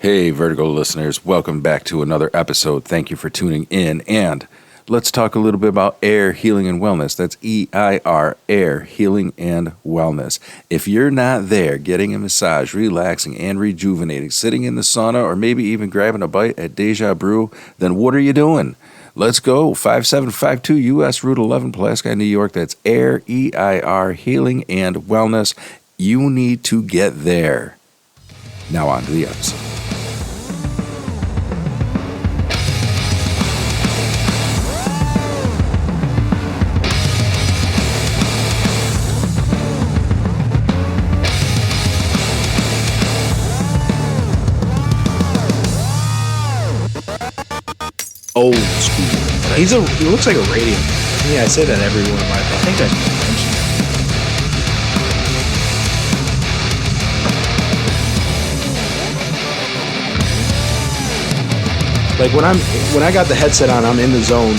Hey, Vertigo listeners, welcome back to another episode. Thank you for tuning in. And let's talk a little bit about air, healing, and wellness. That's EIR, air, healing, and wellness. If you're not there getting a massage, relaxing, and rejuvenating, sitting in the sauna, or maybe even grabbing a bite at Deja Brew, then what are you doing? Let's go. 5752 U.S. Route 11, Pulaski, New York. That's air, EIR, healing, and wellness. You need to get there. Now on to the episode. Old school. He looks like a radio. Yeah, I say that every one of my. I think I mentioned. Like when I got the headset on, I'm in the zone.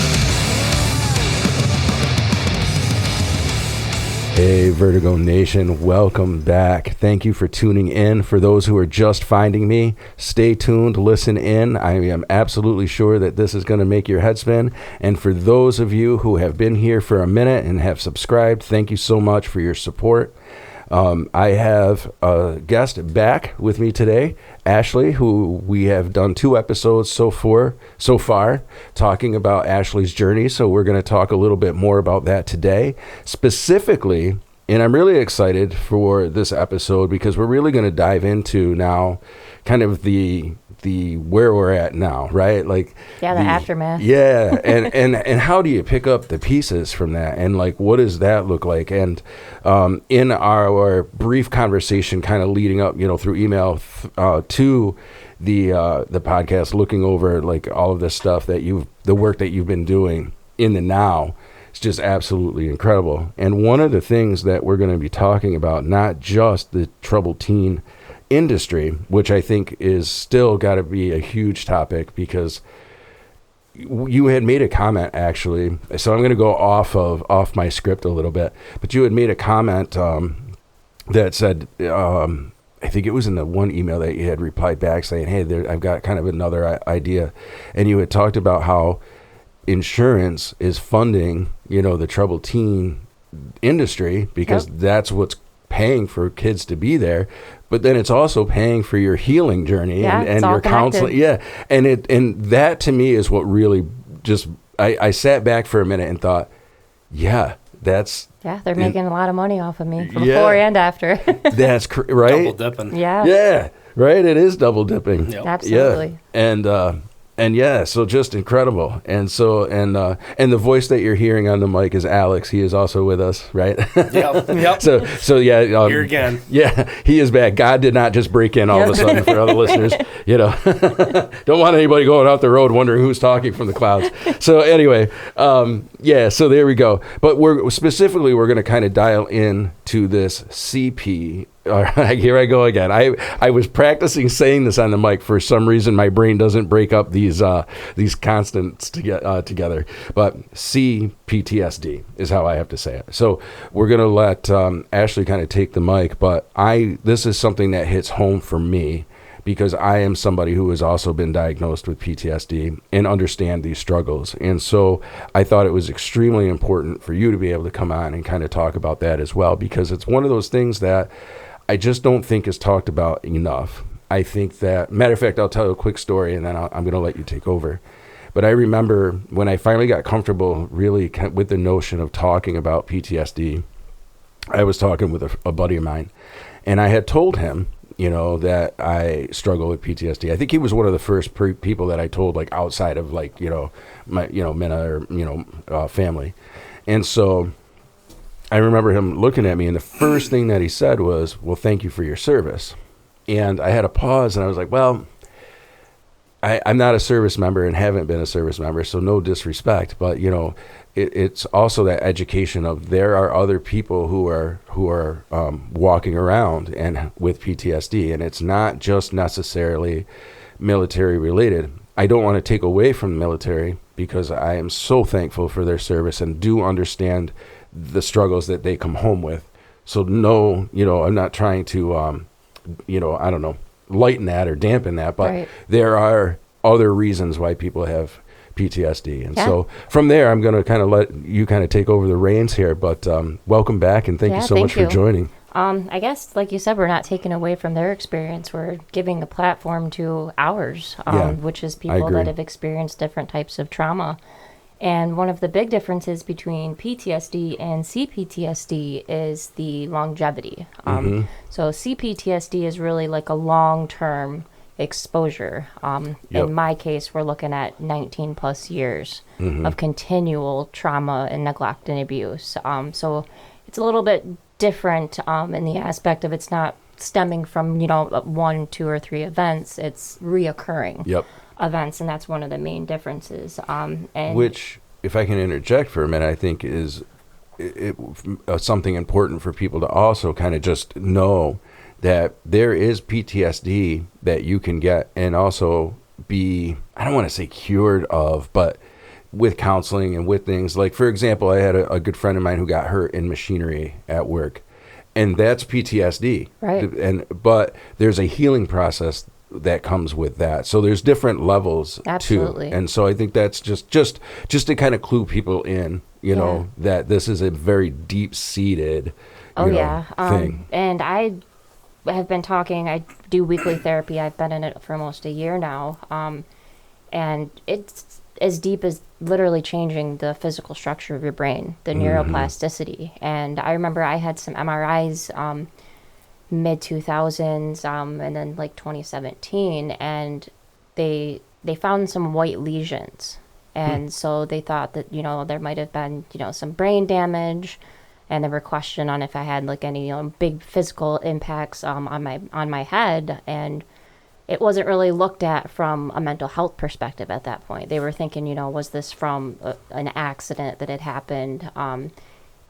Hey, Vertigo Nation, welcome back. Thank you for tuning in. For those who are just finding me, stay tuned, listen in. I am absolutely sure that this is going to make your head spin. And for those of you who have been here for a minute and have subscribed, thank you so much for your support. I have a guest back with me today, Ashley, who we have done 2 episodes so far talking about Ashley's journey. So we're going to talk a little bit more about that today, specifically. And I'm really excited for this episode because we're really going to dive into now kind of the where we're at now, right? Like the aftermath. Yeah. and how do you pick up the pieces from that? And like, what does that look like? And in our brief conversation kind of leading up, through email to the podcast, looking over like all of this stuff the work that you've been doing in the now, it's just absolutely incredible. And one of the things that we're going to be talking about, not just the troubled teen industry, which I think is still got to be a huge topic, because you had made a comment actually. So I'm going to go off my script a little bit, but you had made a comment that said, I think it was in the one email that you had replied back saying, hey, I've got kind of another idea. And you had talked about how insurance is funding, the troubled teen industry because that's what's paying for kids to be there. But then it's also paying for your healing journey and your counseling. Yeah. And that to me is what really just, I sat back for a minute and thought, they're making a lot of money off of me from before and after. That's right. Double dipping. Yeah. Right. It is double dipping. Yep. Absolutely. Yeah. And so just incredible. And so, and the voice that you're hearing on the mic is Alex. He is also with us, right? Yep. So yeah. Here again. Yeah, he is back. God did not just break in all of a sudden for other listeners, Don't want anybody going out the road wondering who's talking from the clouds. So anyway, so there we go. But we're going to kind of dial in to this CP. All right, here I go again. I was practicing saying this on the mic. For some reason, my brain doesn't break up these constants together. But CPTSD is how I have to say it. So we're going to let Ashley kind of take the mic. But this is something that hits home for me because I am somebody who has also been diagnosed with PTSD and understand these struggles. And so I thought it was extremely important for you to be able to come on and kind of talk about that as well, because it's one of those things that I just don't think is talked about enough. I think that, matter of fact, I'll tell you a quick story and then I'm going to let you take over. But I remember when I finally got comfortable really with the notion of talking about PTSD, I was talking with a buddy of mine, and I had told him, that I struggle with PTSD. I think he was one of the first people that I told, like outside of my, Minna or, family. And so I remember him looking at me, and the first thing that he said was, well, thank you for your service. And I had a pause, and I was like, well, I'm not a service member and haven't been a service member, so no disrespect. But, it's also that education of there are other people who are walking around and with PTSD, and it's not just necessarily military related. I don't want to take away from the military because I am so thankful for their service and do understand the struggles that they come home with. So no, I'm not trying to, I don't know, lighten that or dampen that, but there are other reasons why people have PTSD. And so from there, I'm going to kind of let you kind of take over the reins here, but welcome back and thank you so much for joining. I guess, like you said, we're not taking away from their experience. We're giving a platform to ours, which is people that have experienced different types of trauma. And one of the big differences between PTSD and CPTSD is the longevity. So CPTSD is really like a long-term exposure. In my case, we're looking at 19 plus years of continual trauma and neglect and abuse. So it's a little bit different in the aspect of it's not stemming from, 1, 2, or 3 events. It's reoccurring events, and that's one of the main differences. And which, if I can interject for a minute, I think is something important for people to also kind of just know that there is PTSD that you can get and also be, I don't want to say cured of, but with counseling and with things like, for example, I had a good friend of mine who got hurt in machinery at work, and that's PTSD. But there's a healing process that comes with that. So there's different levels too. And so I think that's just to kind of clue people in, that this is a very deep-seated thing. And I have been talking, I do weekly therapy. I've been in it for almost a year now. And it's as deep as literally changing the physical structure of your brain, the neuroplasticity. And I remember I had some MRIs mid 2000s and then like 2017, and they found some white lesions. And so they thought that, there might have been, some brain damage. And there were questions on if I had like any big physical impacts on my head, and it wasn't really looked at from a mental health perspective at that point. They were thinking, was this from an accident that had happened?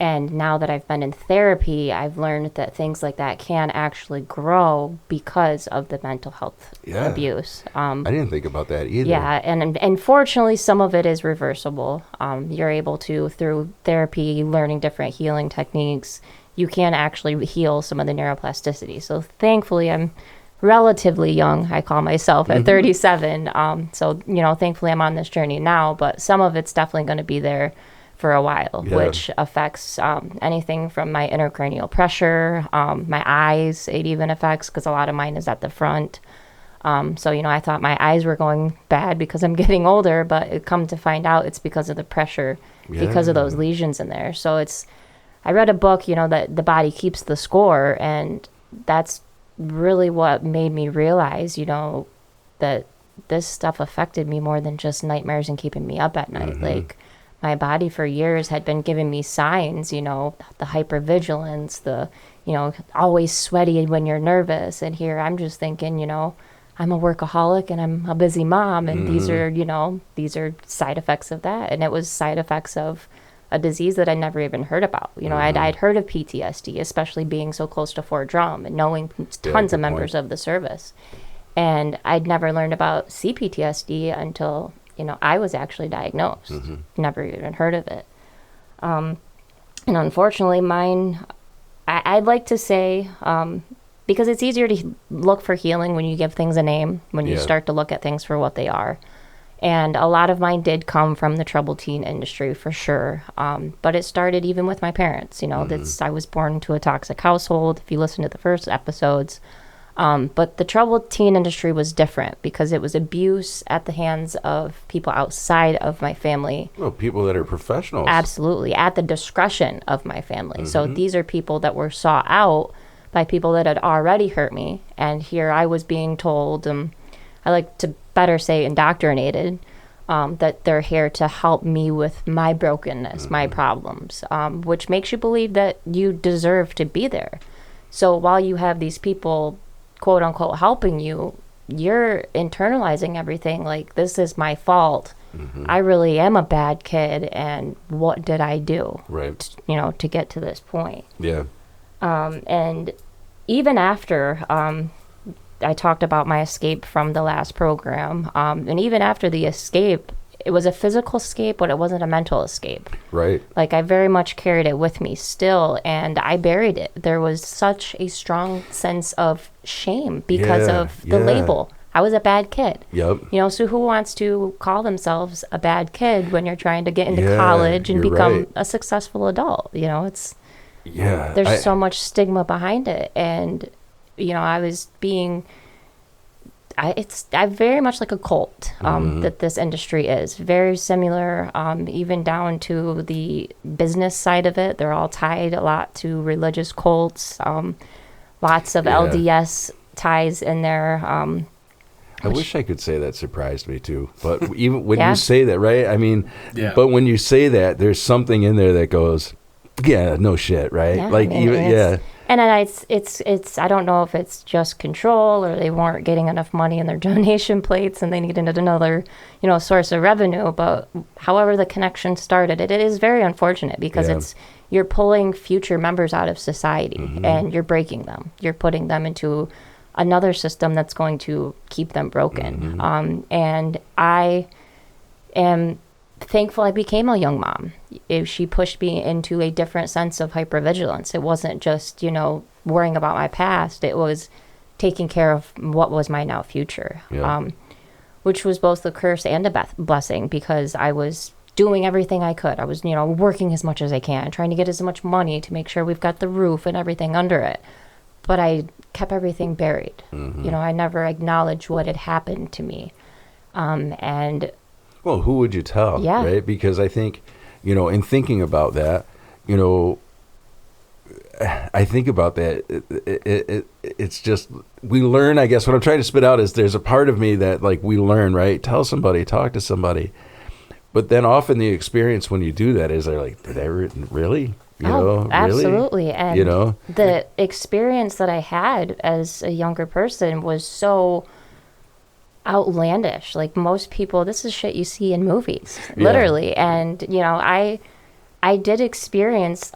And now that I've been in therapy, I've learned that things like that can actually grow because of the mental health abuse. I didn't think about that either. Yeah, and fortunately, some of it is reversible. You're able to, through therapy, learning different healing techniques, you can actually heal some of the neuroplasticity. So thankfully, I'm relatively young. I call myself at 37. So, thankfully, I'm on this journey now, but some of it's definitely going to be there for a while, which affects anything from my intracranial pressure, my eyes, it even affects, because a lot of mine is at the front. So, I thought my eyes were going bad because I'm getting older, but it come to find out it's because of the pressure, because of those lesions in there. So I read a book, that the body keeps the score, and that's really what made me realize, that this stuff affected me more than just nightmares and keeping me up at night. Like, my body for years had been giving me signs, the hypervigilance, the, always sweaty when you're nervous. And here I'm just thinking, I'm a workaholic and I'm a busy mom. And these are side effects of that. And it was side effects of a disease that I never even heard about. I'd heard of PTSD, especially being so close to Fort Drum and knowing tons of members of the service. And I'd never learned about CPTSD until I was actually diagnosed. Never even heard of it. And unfortunately, mine, I'd like to say, because it's easier to look for healing when you give things a name, when you start to look at things for what they are. And a lot of mine did come from the troubled teen industry, for sure. But it started even with my parents. I was born into a toxic household, if you listen to the first episodes. But the troubled teen industry was different because it was abuse at the hands of people outside of my family. Well, people that are professionals. Absolutely, at the discretion of my family. So these are people that were sought out by people that had already hurt me. And here I was being told, I like to better say indoctrinated, that they're here to help me with my brokenness, my problems, which makes you believe that you deserve to be there. So while you have these people, quote unquote, helping you, you're internalizing everything like, this is my fault. I really am a bad kid, and what did I do to get to this point? And even after I talked about my escape from the last program, and even after the escape, it was a physical escape, but it wasn't a mental escape. Right. Like, I very much carried it with me still, and I buried it. There was such a strong sense of shame because of the label. I was a bad kid. Yep. You know, so who wants to call themselves a bad kid when you're trying to get into college and become a successful adult? You know, it's there's so much stigma behind it, and you know, I was being. I very much like a cult that this industry is. Very similar, even down to the business side of it. They're all tied a lot to religious cults. Lots of LDS ties in there. I wish I could say that surprised me too. But even when you say that, right? I mean, but when you say that, there's something in there that goes, yeah, no shit, right? Yeah, like, I mean, And it's I don't know if it's just control or they weren't getting enough money in their donation plates and they needed another, you know, source of revenue. But however the connection started, it is very unfortunate because you're pulling future members out of society and you're breaking them. You're putting them into another system that's going to keep them broken. And I am thankful I became a young mom. She pushed me into a different sense of hypervigilance. It wasn't just, you know, worrying about my past. It was taking care of what was my now future, which was both a curse and a blessing because I was doing everything I could. I was, you know, working as much as I can, trying to get as much money to make sure we've got the roof and everything under it. But I kept everything buried. You know, I never acknowledged what had happened to me. And well, who would you tell, right? Because I think, you know, in thinking about that, you know, I think about that. It's just, we learn, I guess, what I'm trying to spit out is there's a part of me that, like, we learn, right? Tell somebody, talk to somebody. But then often the experience when you do that is they're like, did I really? You know, absolutely. Really? And you know, the experience that I had as a younger person was so outlandish. Like most people, this is shit you see in movies, literally. And, you know, I did experience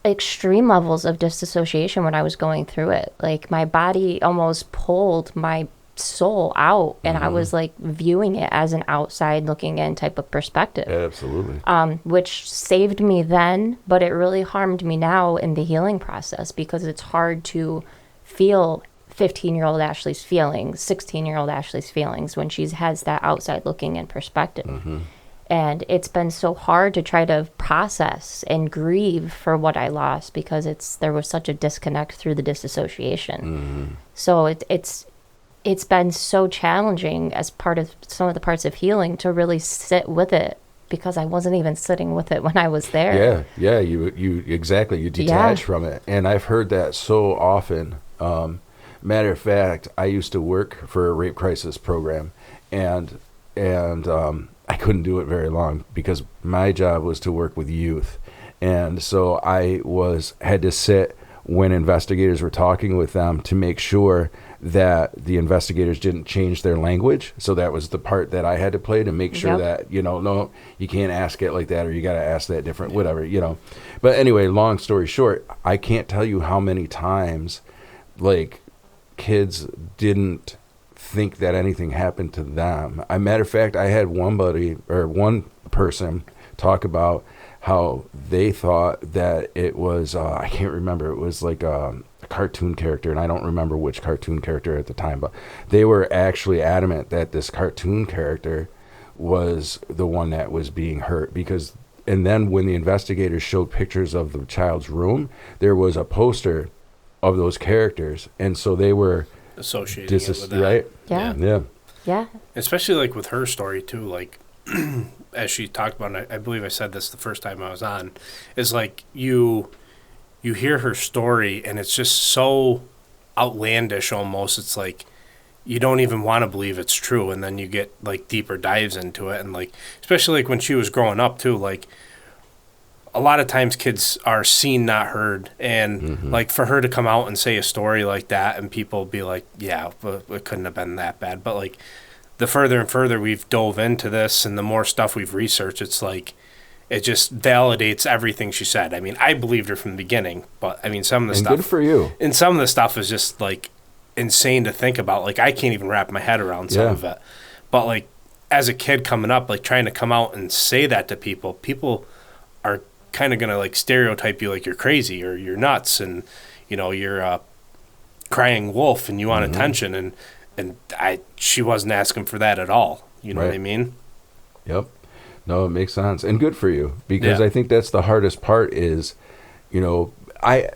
extreme levels of disassociation when I was going through it. Like my body almost pulled my soul out and I was like viewing it as an outside looking in type of perspective. Absolutely. Which saved me then, but it really harmed me now in the healing process because it's hard to feel 15-year-old Ashley's feelings, 16-year-old Ashley's feelings when she has that outside looking in perspective. And it's been so hard to try to process and grieve for what I lost because there was such a disconnect through the disassociation. So it's been so challenging as part of some of the parts of healing to really sit with it because I wasn't even sitting with it when I was there. Yeah, you exactly, you detach from it. And I've heard that so often. Matter of fact, I used to work for a rape crisis program and I couldn't do it very long because my job was to work with youth. And so I had to sit when investigators were talking with them to make sure that the investigators didn't change their language. So that was the part that I had to play to make sure that, you know, no, you can't ask it like that or you got to ask that different, whatever, you know. But anyway, long story short, I can't tell you how many times, like, kids didn't think that anything happened to them. Matter of fact, I had one person talk about how they thought that it was, I can't remember, it was like a cartoon character, and I don't remember which cartoon character at the time, but they were actually adamant that this cartoon character was the one that was being hurt and then when the investigators showed pictures of the child's room, there was a poster of those characters, and so they were associating it with that. Right? Yeah. Especially like with her story too, like as she talked about, and I believe I said this the first time I was on, is like you hear her story and it's just so outlandish almost. It's like you don't even want to believe it's true, and then you get like deeper dives into it, and like especially like when she was growing up too, like a lot of times kids are seen, not heard. And like for her to come out and say a story like that and people be like, yeah, it couldn't have been that bad. But like the further and further we've dove into this and the more stuff we've researched, it's like, it just validates everything she said. I mean, I believed her from the beginning, but I mean, some of the stuff. Good for you. And some of the stuff is just like insane to think about. Like I can't even wrap my head around some of it. But like as a kid coming up, like trying to come out and say that to people, people are kind of going to like stereotype you like you're crazy or you're nuts and, you know, you're a crying wolf and you want attention. And she wasn't asking for that at all. You know what I mean? Yep. No, it makes sense. And good for you, because Yeah. I think that's the hardest part is, you know, I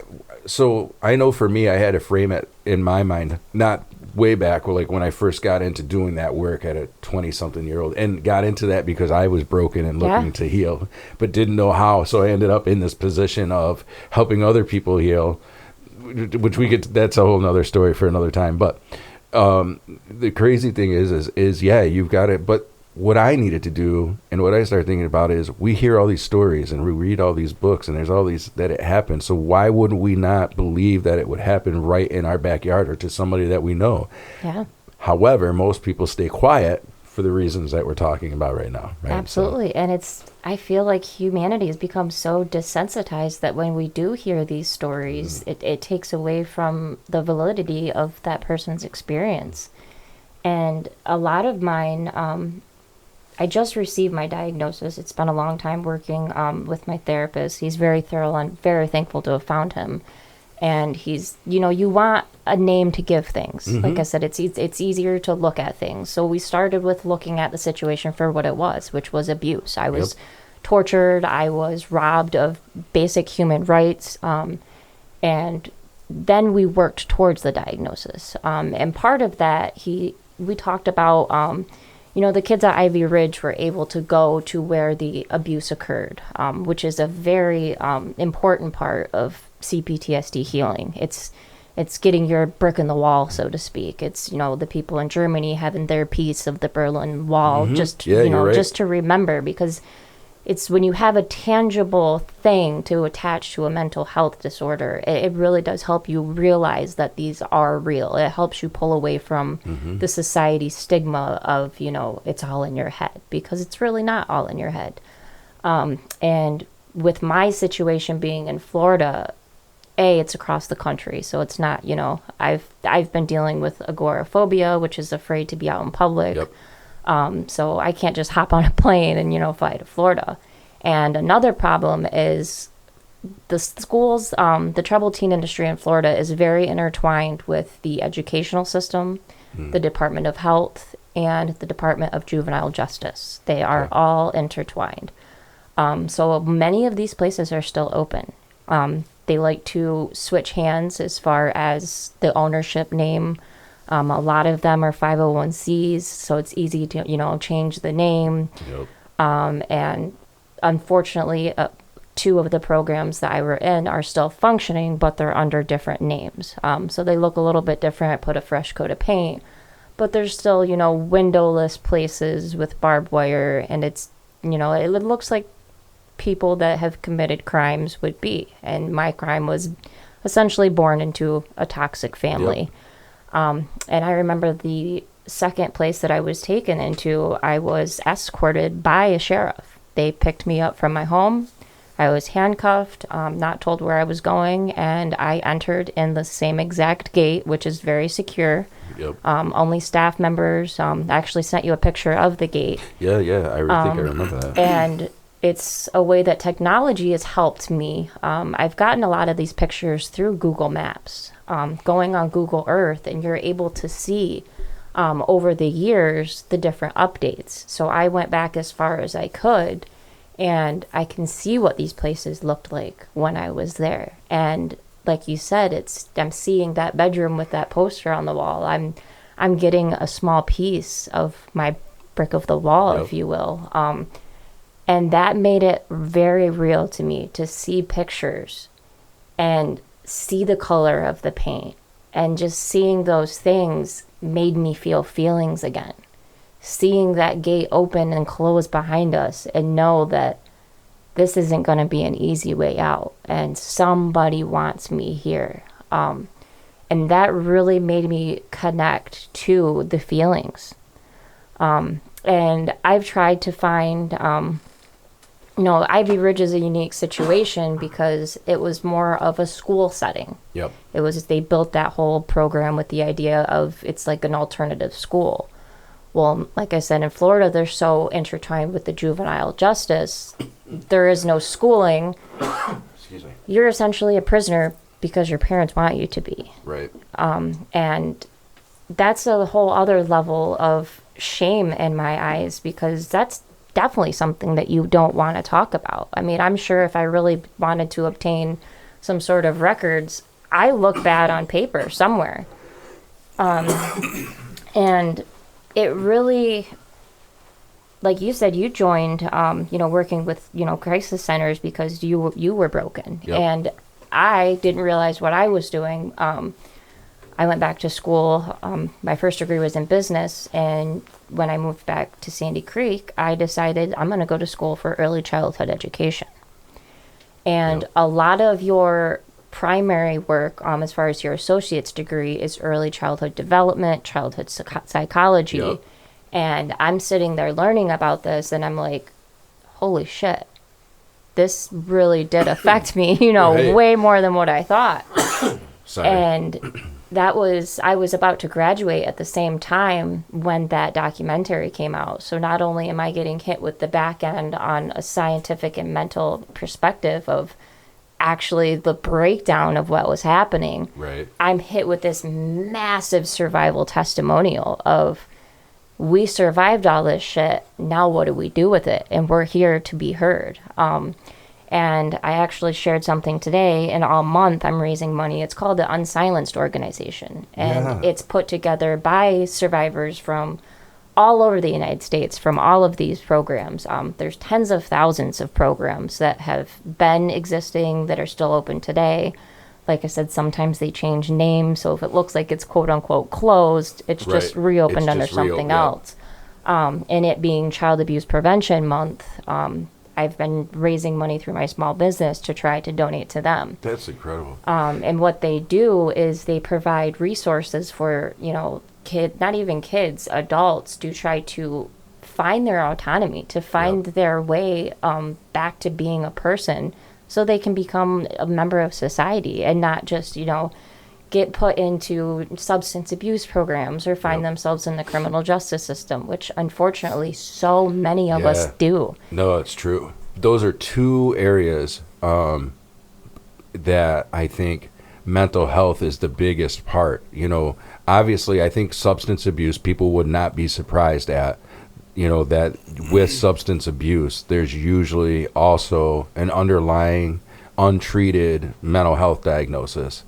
know for me, I had a frame in my mind, not way back, like when I first got into doing that work at a 20-something-year-old, and got into that because I was broken and looking to heal, but didn't know how. So I ended up in this position of helping other people heal, which that's a whole nother story for another time. But the crazy thing is yeah, you've got it. But what I needed to do, and what I started thinking about, is we hear all these stories and we read all these books, and there's all these that it happened. So why wouldn't we not believe that it would happen right in our backyard or to somebody that we know? Yeah. However, most people stay quiet for the reasons that we're talking about right now. Right? Absolutely. And I feel like humanity has become so desensitized that when we do hear these stories, it takes away from the validity of that person's experience. And a lot of mine, I just received my diagnosis. It's been a long time working with my therapist. He's very thorough and very thankful to have found him. And he's, you know, you want a name to give things. Like I said, it's easier to look at things. So we started with looking at the situation for what it was, which was abuse. I was tortured. I was robbed of basic human rights. And then we worked towards the diagnosis. And part of that, we talked about, you know, the kids at Ivy Ridge were able to go to where the abuse occurred, which is a very important part of CPTSD healing. It's getting your brick in the wall, so to speak. It's, you know, the people in Germany having their piece of the Berlin Wall, just just to remember, because it's when you have a tangible thing to attach to a mental health disorder, it really does help you realize that these are real. It helps you pull away from the society stigma of, you know, it's all in your head, because it's really not all in your head. And with my situation being in Florida, it's across the country, so it's not, you know, I've been dealing with agoraphobia, which is afraid to be out in public. So I can't just hop on a plane and, you know, fly to Florida. And another problem is the schools, the troubled teen industry in Florida is very intertwined with the educational system, the Department of Health, and the Department of Juvenile Justice. They are all intertwined. So many of these places are still open. They like to switch hands as far as the ownership name. A lot of them are 501c, so it's easy to, you know, change the name. And unfortunately, 2 of the programs that I were in are still functioning, but they're under different names. So they look a little bit different, put a fresh coat of paint, but there's still, you know, windowless places with barbed wire, and it's, you know, it looks like people that have committed crimes would be. And my crime was essentially born into a toxic family. And I remember the second place that I was taken into, I was escorted by a sheriff. They picked me up from my home. I was handcuffed, not told where I was going, and I entered in the same exact gate, which is very secure. Only staff members. I actually sent you a picture of the gate. I think I remember that. And it's a way that technology has helped me. I've gotten a lot of these pictures through Google Maps, going on Google Earth, and you're able to see over the years the different updates. So I went back as far as I could, and I can see what these places looked like when I was there. And like you said, I'm seeing that bedroom with that poster on the wall. I'm getting a small piece of my brick of the wall, if you will. And that made it very real to me to see pictures and see the color of the paint. And just seeing those things made me feel feelings again. Seeing that gate open and close behind us and know that this isn't going to be an easy way out. And somebody wants me here. And that really made me connect to the feelings. And I've tried to find... you know, Ivy Ridge is a unique situation because it was more of a school setting. They built that whole program with the idea of it's like an alternative school. Well, like I said, in Florida, they're so intertwined with the juvenile justice. There is no schooling. Excuse me. You're essentially a prisoner because your parents want you to be. Right. And that's a whole other level of shame in my eyes, because that's definitely something that you don't want to talk about. I mean, I'm sure if I really wanted to obtain some sort of records, I look bad on paper somewhere. And it really, like you said, you joined, working with, crisis centers because you were broken. Yep. And I didn't realize what I was doing. I went back to school. My first degree was in business. And when I moved back to Sandy Creek, I decided I'm going to go to school for early childhood education. And a lot of your primary work, as far as your associate's degree, is early childhood development, childhood psychology. Yep. And I'm sitting there learning about this, and I'm like, holy shit, this really did affect me, Right. way more than what I thought. Sorry. And I was about to graduate at the same time when that documentary came out. So not only am I getting hit with the back end on a scientific and mental perspective of actually the breakdown of what was happening, Right. I'm hit with this massive survival testimonial of, we survived all this shit. Now what do we do with it? And we're here to be heard. And I actually shared something today, and all month I'm raising money. It's called the Unsilenced Organization. And it's put together by survivors from all over the United States, from all of these programs. There's tens of thousands of programs that have been existing, that are still open today. Like I said, sometimes they change names. So if it looks like it's quote unquote closed, it's just Right. reopened It's under just something yeah. else. And it being Child Abuse Prevention Month, I've been raising money through my small business to try to donate to them. That's incredible. And what they do is they provide resources for, not even kids, adults, to try to find their autonomy, to find their way back to being a person, so they can become a member of society and not just, get put into substance abuse programs or find themselves in the criminal justice system, which unfortunately so many of us do. No, it's true. Those are two areas that I think mental health is the biggest part. Obviously, I think substance abuse, people would not be surprised at, that with substance abuse, there's usually also an underlying untreated mental health diagnosis.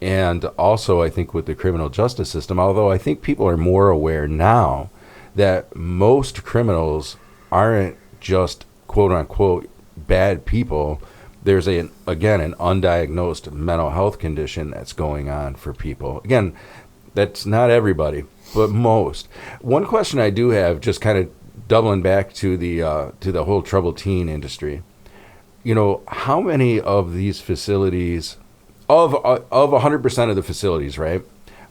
And also, I think with the criminal justice system, although I think people are more aware now that most criminals aren't just quote unquote bad people. There's an undiagnosed mental health condition that's going on for people. Again, that's not everybody, but most. One question I do have, just kind of doubling back to the whole troubled teen industry. How many of these facilities, of 100% of the facilities, right?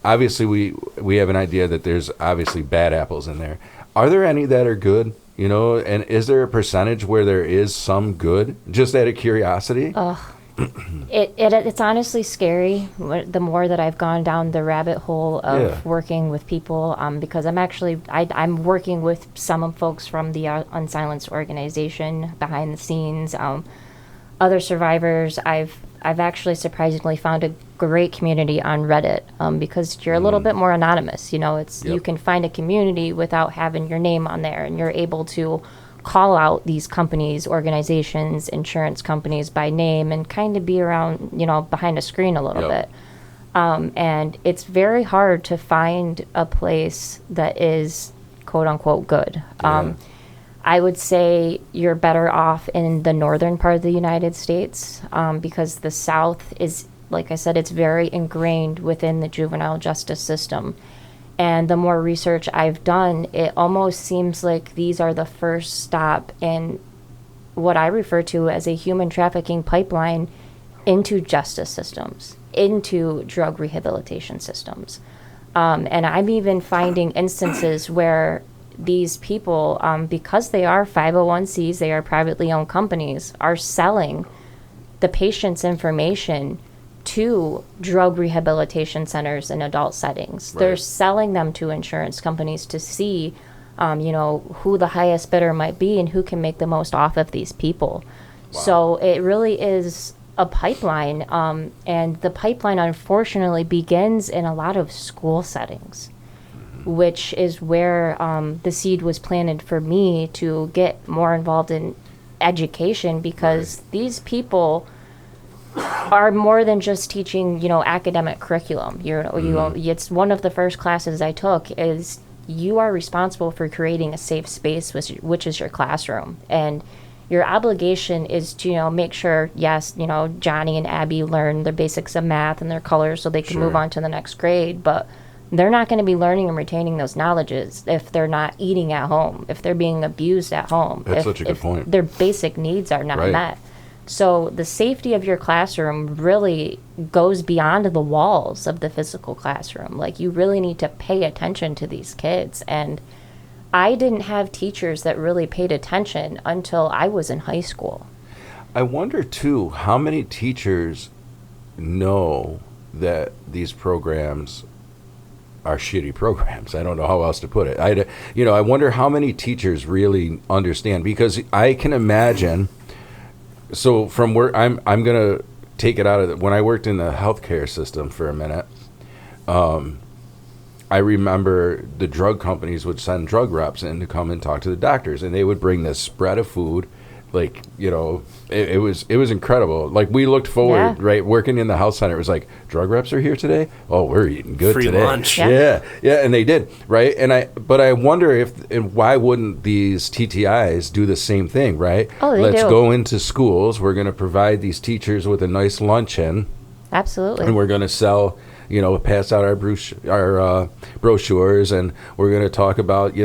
Obviously, we have an idea that there's obviously bad apples in there. Are there any that are good? And is there a percentage where there is some good? Just out of curiosity. It's honestly scary the more that I've gone down the rabbit hole of working with people, because I'm working with some folks from the Unsilenced Organization behind the scenes, other survivors. I've actually surprisingly found a great community on Reddit, because you're a little bit more anonymous. You can find a community without having your name on there, and you're able to call out these companies, organizations, insurance companies by name, and kind of be around, behind a screen a little bit. And it's very hard to find a place that is quote unquote good. I would say you're better off in the northern part of the United States, because the South is, like I said, it's very ingrained within the juvenile justice system. And the more research I've done, it almost seems like these are the first stop in what I refer to as a human trafficking pipeline into justice systems, into drug rehabilitation systems. And I'm even finding instances where these people, because they are 501c, they are privately owned companies, are selling the patient's information to drug rehabilitation centers in adult settings. Right. They're selling them to insurance companies to see, who the highest bidder might be and who can make the most off of these people. Wow. So it really is a pipeline, and the pipeline unfortunately begins in a lot of school settings, which is where the seed was planted for me to get more involved in education, because these people are more than just teaching, academic curriculum. It's one of the first classes I took is you are responsible for creating a safe space, which is your classroom. And your obligation is to, make sure, yes, Johnny and Abby learn the basics of math and their colors so they can move on to the next grade. But they're not going to be learning and retaining those knowledges if they're not eating at home, if they're being abused at home. That's such a good point. Their basic needs are not met. So the safety of your classroom really goes beyond the walls of the physical classroom. Like, you really need to pay attention to these kids. And I didn't have teachers that really paid attention until I was in high school. I wonder, too, how many teachers know that these programs are shitty programs. I don't know how else to put it. I wonder how many teachers really understand, because I can imagine. So from where I'm gonna take it out of when I worked in the healthcare system for a minute. I remember the drug companies would send drug reps in to come and talk to the doctors, and they would bring this spread of food. Like, it was incredible. Like, we looked forward, right? Working in the health center, it was like, drug reps are here today? Oh, we're eating good Free today. lunch. Yeah, and they did, right? But I wonder why wouldn't these TTIs do the same thing, right? Oh, they Let's do. go into schools. We're going to provide these teachers with a nice luncheon. Absolutely. And we're going to sell, pass out our brochures, and we're going to talk about,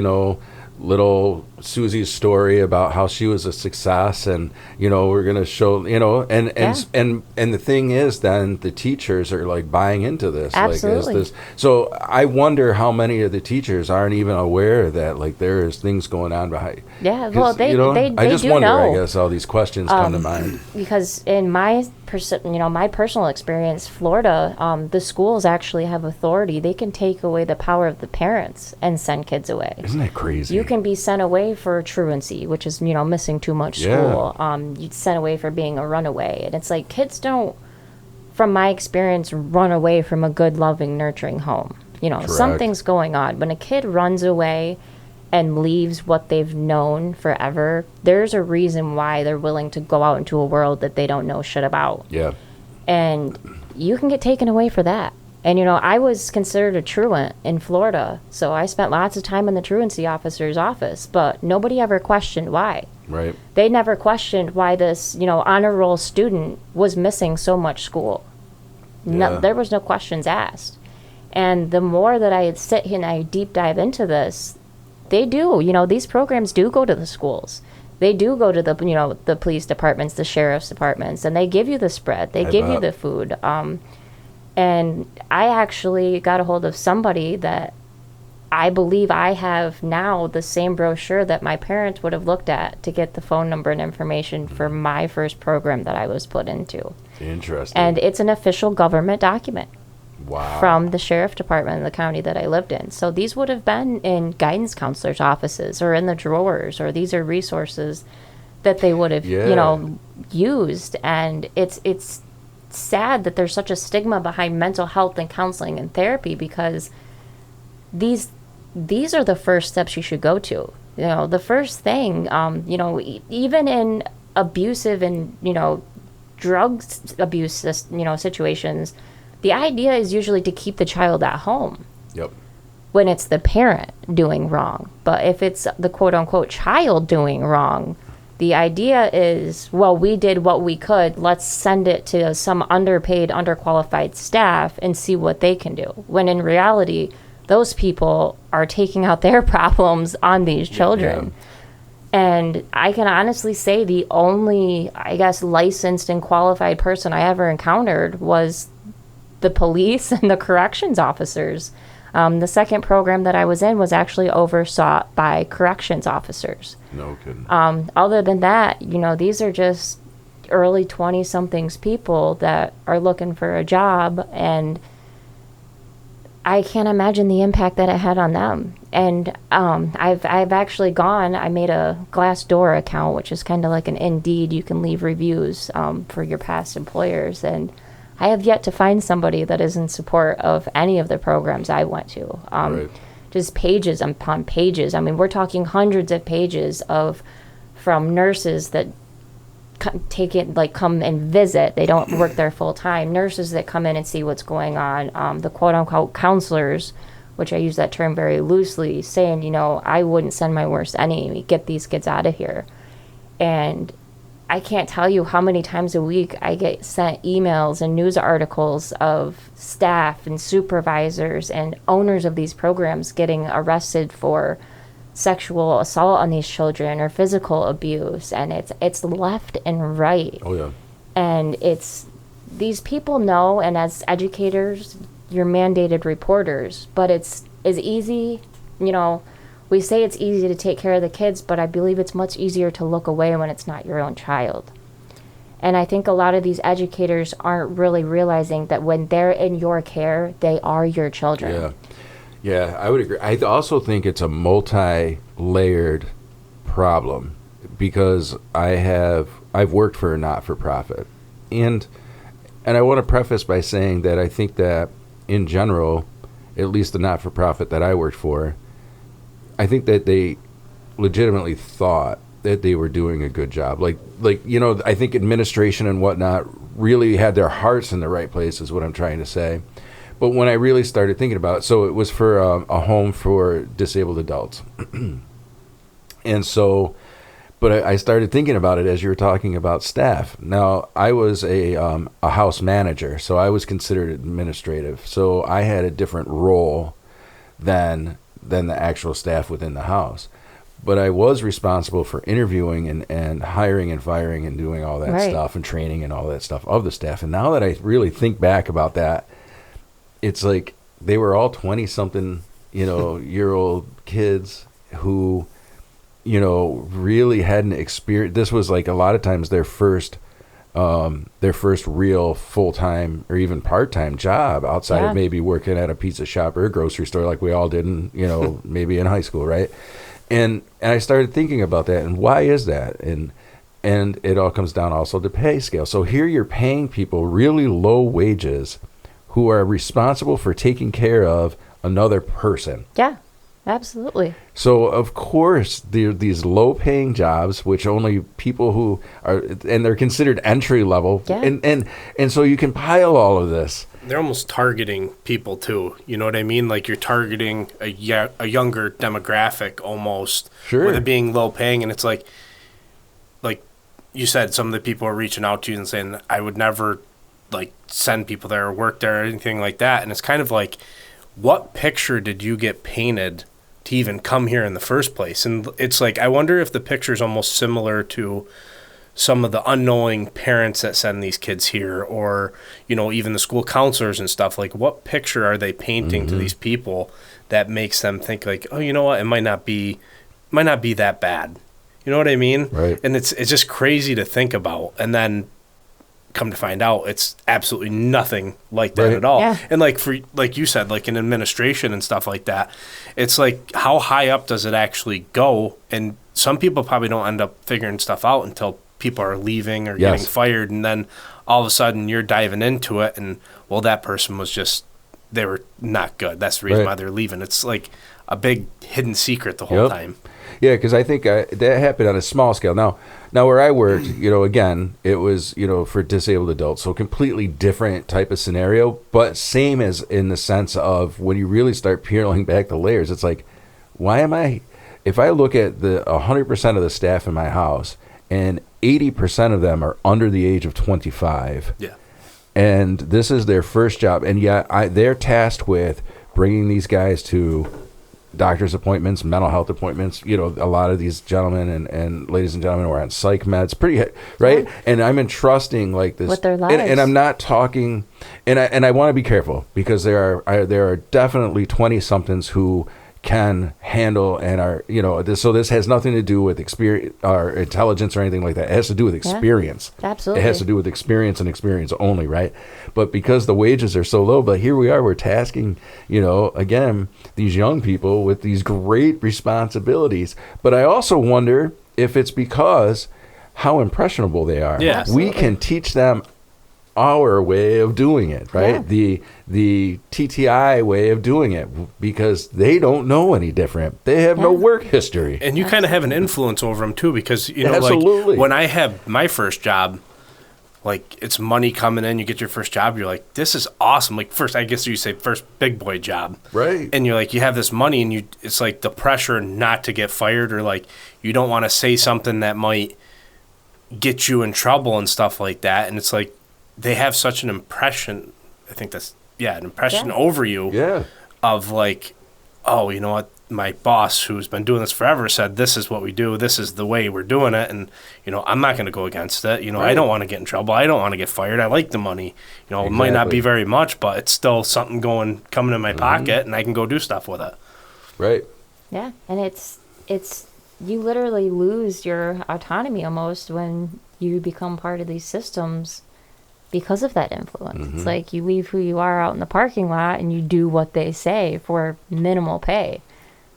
little Susie's story about how she was a success, and we're going to show, and the thing is, then the teachers are like buying into this. Absolutely. Like, so I wonder how many of the teachers aren't even aware that like there is things going on behind. Yeah, well, they I just do wonder. know. I guess all these questions come to mind. Because in my personal experience, Florida, the schools actually have authority. They can take away the power of the parents and send kids away. Isn't that crazy? You can be sent away for truancy, which is, missing too much school. You'd sent away for being a runaway. And it's like, kids don't, from my experience, run away from a good, loving, nurturing home. Correct. Something's going on. When a kid runs away and leaves what they've known forever, there's a reason why they're willing to go out into a world that they don't know shit about. Yeah. And you can get taken away for that. And, I was considered a truant in Florida, so I spent lots of time in the truancy officer's office, but nobody ever questioned why. Right. They never questioned why this, honor roll student was missing so much school. There was no questions asked. And the more that I sit here and I deep dive into this, they do, these programs do go to the schools. They do go to the, the police departments, the sheriff's departments, and they give you the spread. They give you the food. And I actually got a hold of somebody that I believe I have now the same brochure that my parents would have looked at to get the phone number and information for my first program that I was put into. Interesting. And it's an official government document. Wow. From the sheriff department in the county that I lived in. So these would have been in guidance counselors' offices or in the drawers, or these are resources that they would have, used. And it's sad that there's such a stigma behind mental health and counseling and therapy, because these are the first steps you should go to. The first thing, even in abusive and, drug abuse, situations, the idea is usually to keep the child at home. Yep. When it's the parent doing wrong. But if it's the quote-unquote child doing wrong, the idea is, well, we did what we could. Let's send it to some underpaid, underqualified staff and see what they can do. When in reality, those people are taking out their problems on these children. Yeah. And I can honestly say the only, licensed and qualified person I ever encountered was the police and the corrections officers. The second program that I was in was actually oversaw by corrections officers. No kidding. Other than that, these are just early 20-somethings people that are looking for a job, and I can't imagine the impact that it had on them. And I've actually I made a Glassdoor account, which is kind of like an Indeed. You can leave reviews for your past employers, and I have yet to find somebody that is in support of any of the programs I went to. Right. Just pages upon pages. I mean, we're talking hundreds of pages from nurses that come and visit. They don't work there full time. Nurses that come in and see what's going on. The quote unquote counselors, which I use that term very loosely, saying, I wouldn't send my worst enemy. Get these kids out of here. And I can't tell you how many times a week I get sent emails and news articles of staff and supervisors and owners of these programs getting arrested for sexual assault on these children or physical abuse, and it's left and right. Oh yeah. And these people know, and as educators, you're mandated reporters, but it's as easy, we say it's easy to take care of the kids, but I believe it's much easier to look away when it's not your own child. And I think a lot of these educators aren't really realizing that when they're in your care, they are your children. Yeah. Yeah, I would agree. I also think it's a multi-layered problem because I've worked for a not-for-profit. And I want to preface by saying that I think that in general, at least the not-for-profit that I worked for, I think that they legitimately thought that they were doing a good job. I think administration and whatnot really had their hearts in the right place is what I'm trying to say. But when I really started thinking about it, so it was for a home for disabled adults. And so, but I started thinking about it as you were talking about staff. Now, I was a house manager, so I was considered administrative. So I had a different role than the actual staff within the house. But I was responsible for interviewing and hiring and firing and doing all that stuff and training and all that stuff of the staff. And now that I really think back about that, it's like they were all 20-something, year old kids who, really hadn't experienced. This was like a lot of times their first real full-time or even part-time job outside of maybe working at a pizza shop or a grocery store like we all did in, maybe in high school, right? And I started thinking about that and why is that? And it all comes down also to pay scale. So here you're paying people really low wages who are responsible for taking care of another person. Yeah, absolutely. So, of course, there are these low-paying jobs, which only people who are, and they're considered entry-level. Yeah. And so you can pile all of this. They're almost targeting people, too. You know what I mean? Like, you're targeting a younger demographic almost. Sure. With it being low-paying, and it's like you said, some of the people are reaching out to you and saying, I would never send people there or work there or anything like that. And it's kind of like, what picture did you get painted to even come here in the first place? And it's like, I wonder if the picture is almost similar to some of the unknowing parents that send these kids here, or, even the school counselors and stuff. Like, what picture are they painting to these people that makes them think like, oh, you know what? It might not be that bad. You know what I mean? Right. And it's just crazy to think about. And then come to find out, it's absolutely nothing like that at all. Yeah. And like you said, like in administration and stuff like that, it's like, how high up does it actually go? And some people probably don't end up figuring stuff out until people are leaving or getting fired, and then all of a sudden you're diving into it, and that person was just, they were not good. That's the reason why they're leaving. It's like a big hidden secret the whole time. Yeah, because I think that happened on a small scale. Now where I worked, again, it was, for disabled adults, so completely different type of scenario, but same as in the sense of when you really start peeling back the layers, it's like, if I look at the 100% of the staff in my house, and 80% of them are under the age of 25. Yeah. And this is their first job, and yet they're tasked with bringing these guys to doctor's appointments, mental health appointments. A lot of these gentlemen and ladies and gentlemen were on psych meds, right? Yeah. And I'm entrusting like this with their lives. And I'm not talking, and I want to be careful because there are definitely 20-somethings who can handle and are, so this has nothing to do with experience or intelligence or anything like that. It has to do with experience. Absolutely. It has to do with experience and experience only, right? But because the wages are so low, but here we are, we're tasking, again, these young people with these great responsibilities. But I also wonder if it's because how impressionable they are. Yeah. We can teach them our way of doing it, right? Yeah. The TTI way of doing it, because they don't know any different. They have no work history. And you kind of have an influence over them too, because Absolutely. like when I had my first job, like it's money coming in, you get your first job, you're like, this is awesome. Like first, I guess you say first big boy job, Right. And you're like, you have this money, and it's like the pressure not to get fired, or like you don't want to say something that might get you in trouble and stuff like that. And it's like they have such an impression. I think that's an impression over you. Yeah. Of like, oh, you know what? My boss, who's been doing this forever, said this is what we do. This is the way we're doing it, and I'm not going to go against it. I don't want to get in trouble. I don't want to get fired. I like the money. It might not be very much, but it's still something coming in my pocket, and I can go do stuff with it. Right. Yeah, and it's you literally lose your autonomy almost when you become part of these systems because of that influence. It's like you leave who you are out in the parking lot and you do what they say for minimal pay.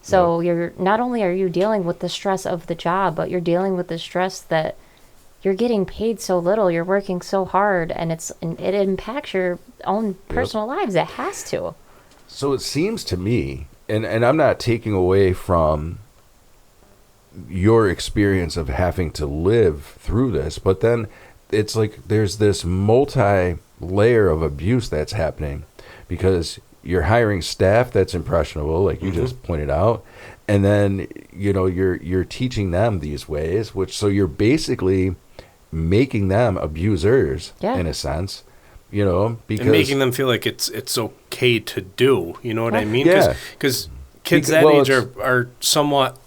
So you're not only are you dealing with the stress of the job, but you're dealing with the stress that you're getting paid so little, you're working so hard, and it impacts your own personal lives. It has to. So it seems to me, and I'm not taking away from your experience of having to live through this, but then it's like there's this multi-layer of abuse that's happening, because you're hiring staff that's impressionable, like you just pointed out, and then you're teaching them these ways, so you're basically making them abusers in a sense, because and making them feel like it's okay to do. You know what I mean? Yeah. Because kids that age are somewhat.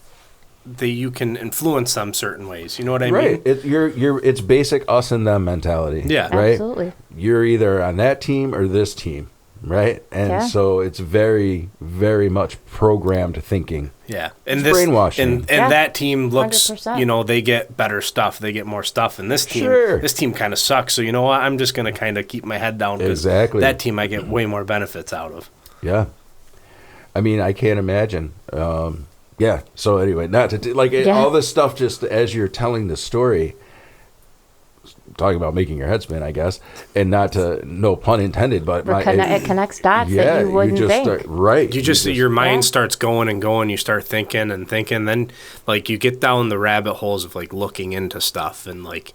You can influence them certain ways. You know what I mean? Right. It's basic us and them mentality. Yeah. Right. Absolutely. You're either on that team or this team, right? And so it's very, very much programmed thinking. Yeah. And it's brainwashing. And that team looks, 100%. they get better stuff. They get more stuff. And this team kind of sucks. So you know what? I'm just going to kind of keep my head down. Exactly. That team I get way more benefits out of. Yeah. I mean, I can't imagine. Yeah. So anyway, not to all this stuff, just as you're telling the story, talking about making your head spin, I guess, and not to, no pun intended, but it connects dots that you wouldn't think. Your mind starts going and going. You start thinking and thinking. Then like you get down the rabbit holes of like looking into stuff and like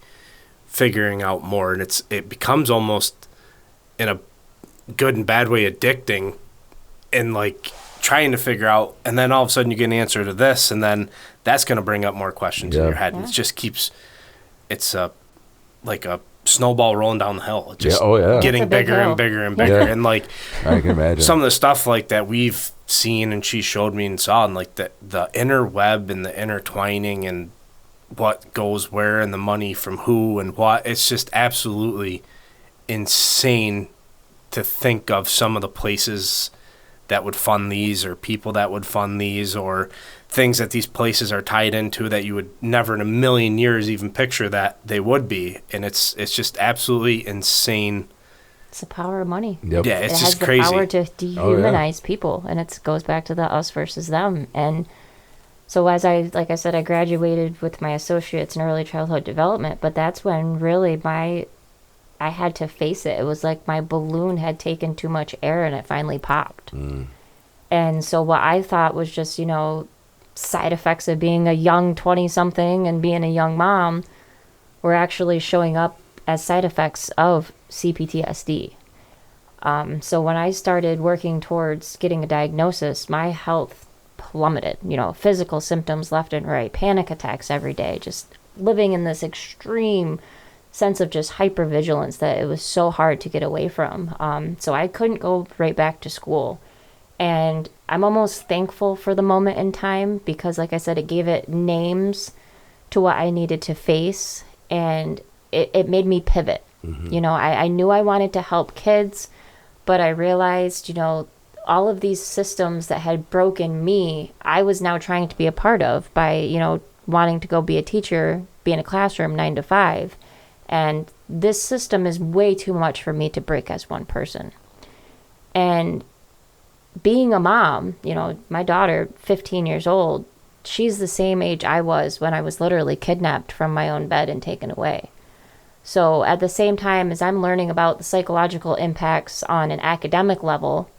figuring out more. And it becomes almost in a good and bad way addicting, and like trying to figure out, and then all of a sudden you get an answer to this, and then that's going to bring up more questions in your head. And it just keeps, it's like a snowball rolling down the hill. It's just getting bigger and bigger and bigger. And like, I can imagine some of the stuff like that we've seen and she showed me and saw, and like the inner web and the intertwining and what goes where and the money from who and what, it's just absolutely insane to think of some of the places that would fund these, or people that would fund these, or things that these places are tied into that you would never in a million years even picture that they would be. And it's just absolutely insane. It's the power of money. Yep. Yeah, it's just crazy. It has crazy. the power to dehumanize people, and it goes back to the us versus them. And so like I said, I graduated with my associates in early childhood development, but that's when really I had to face it. It was like my balloon had taken too much air and it finally popped. And so what I thought was just, side effects of being a young 20-something and being a young mom were actually showing up as side effects of CPTSD. So when I started working towards getting a diagnosis, my health plummeted. Physical symptoms left and right, panic attacks every day, just living in this extreme sense of just hypervigilance that it was so hard to get away from. So I couldn't go right back to school. And I'm almost thankful for the moment in time because, like I said, it gave it names to what I needed to face. And it made me pivot. I knew I wanted to help kids, but I realized, all of these systems that had broken me, I was now trying to be a part of by, wanting to go be a teacher, be in a classroom 9 to 5. And this system is way too much for me to break as one person. And being a mom, my daughter, 15 years old, she's the same age I was when I was literally kidnapped from my own bed and taken away. So at the same time as I'm learning about the psychological impacts on an academic level,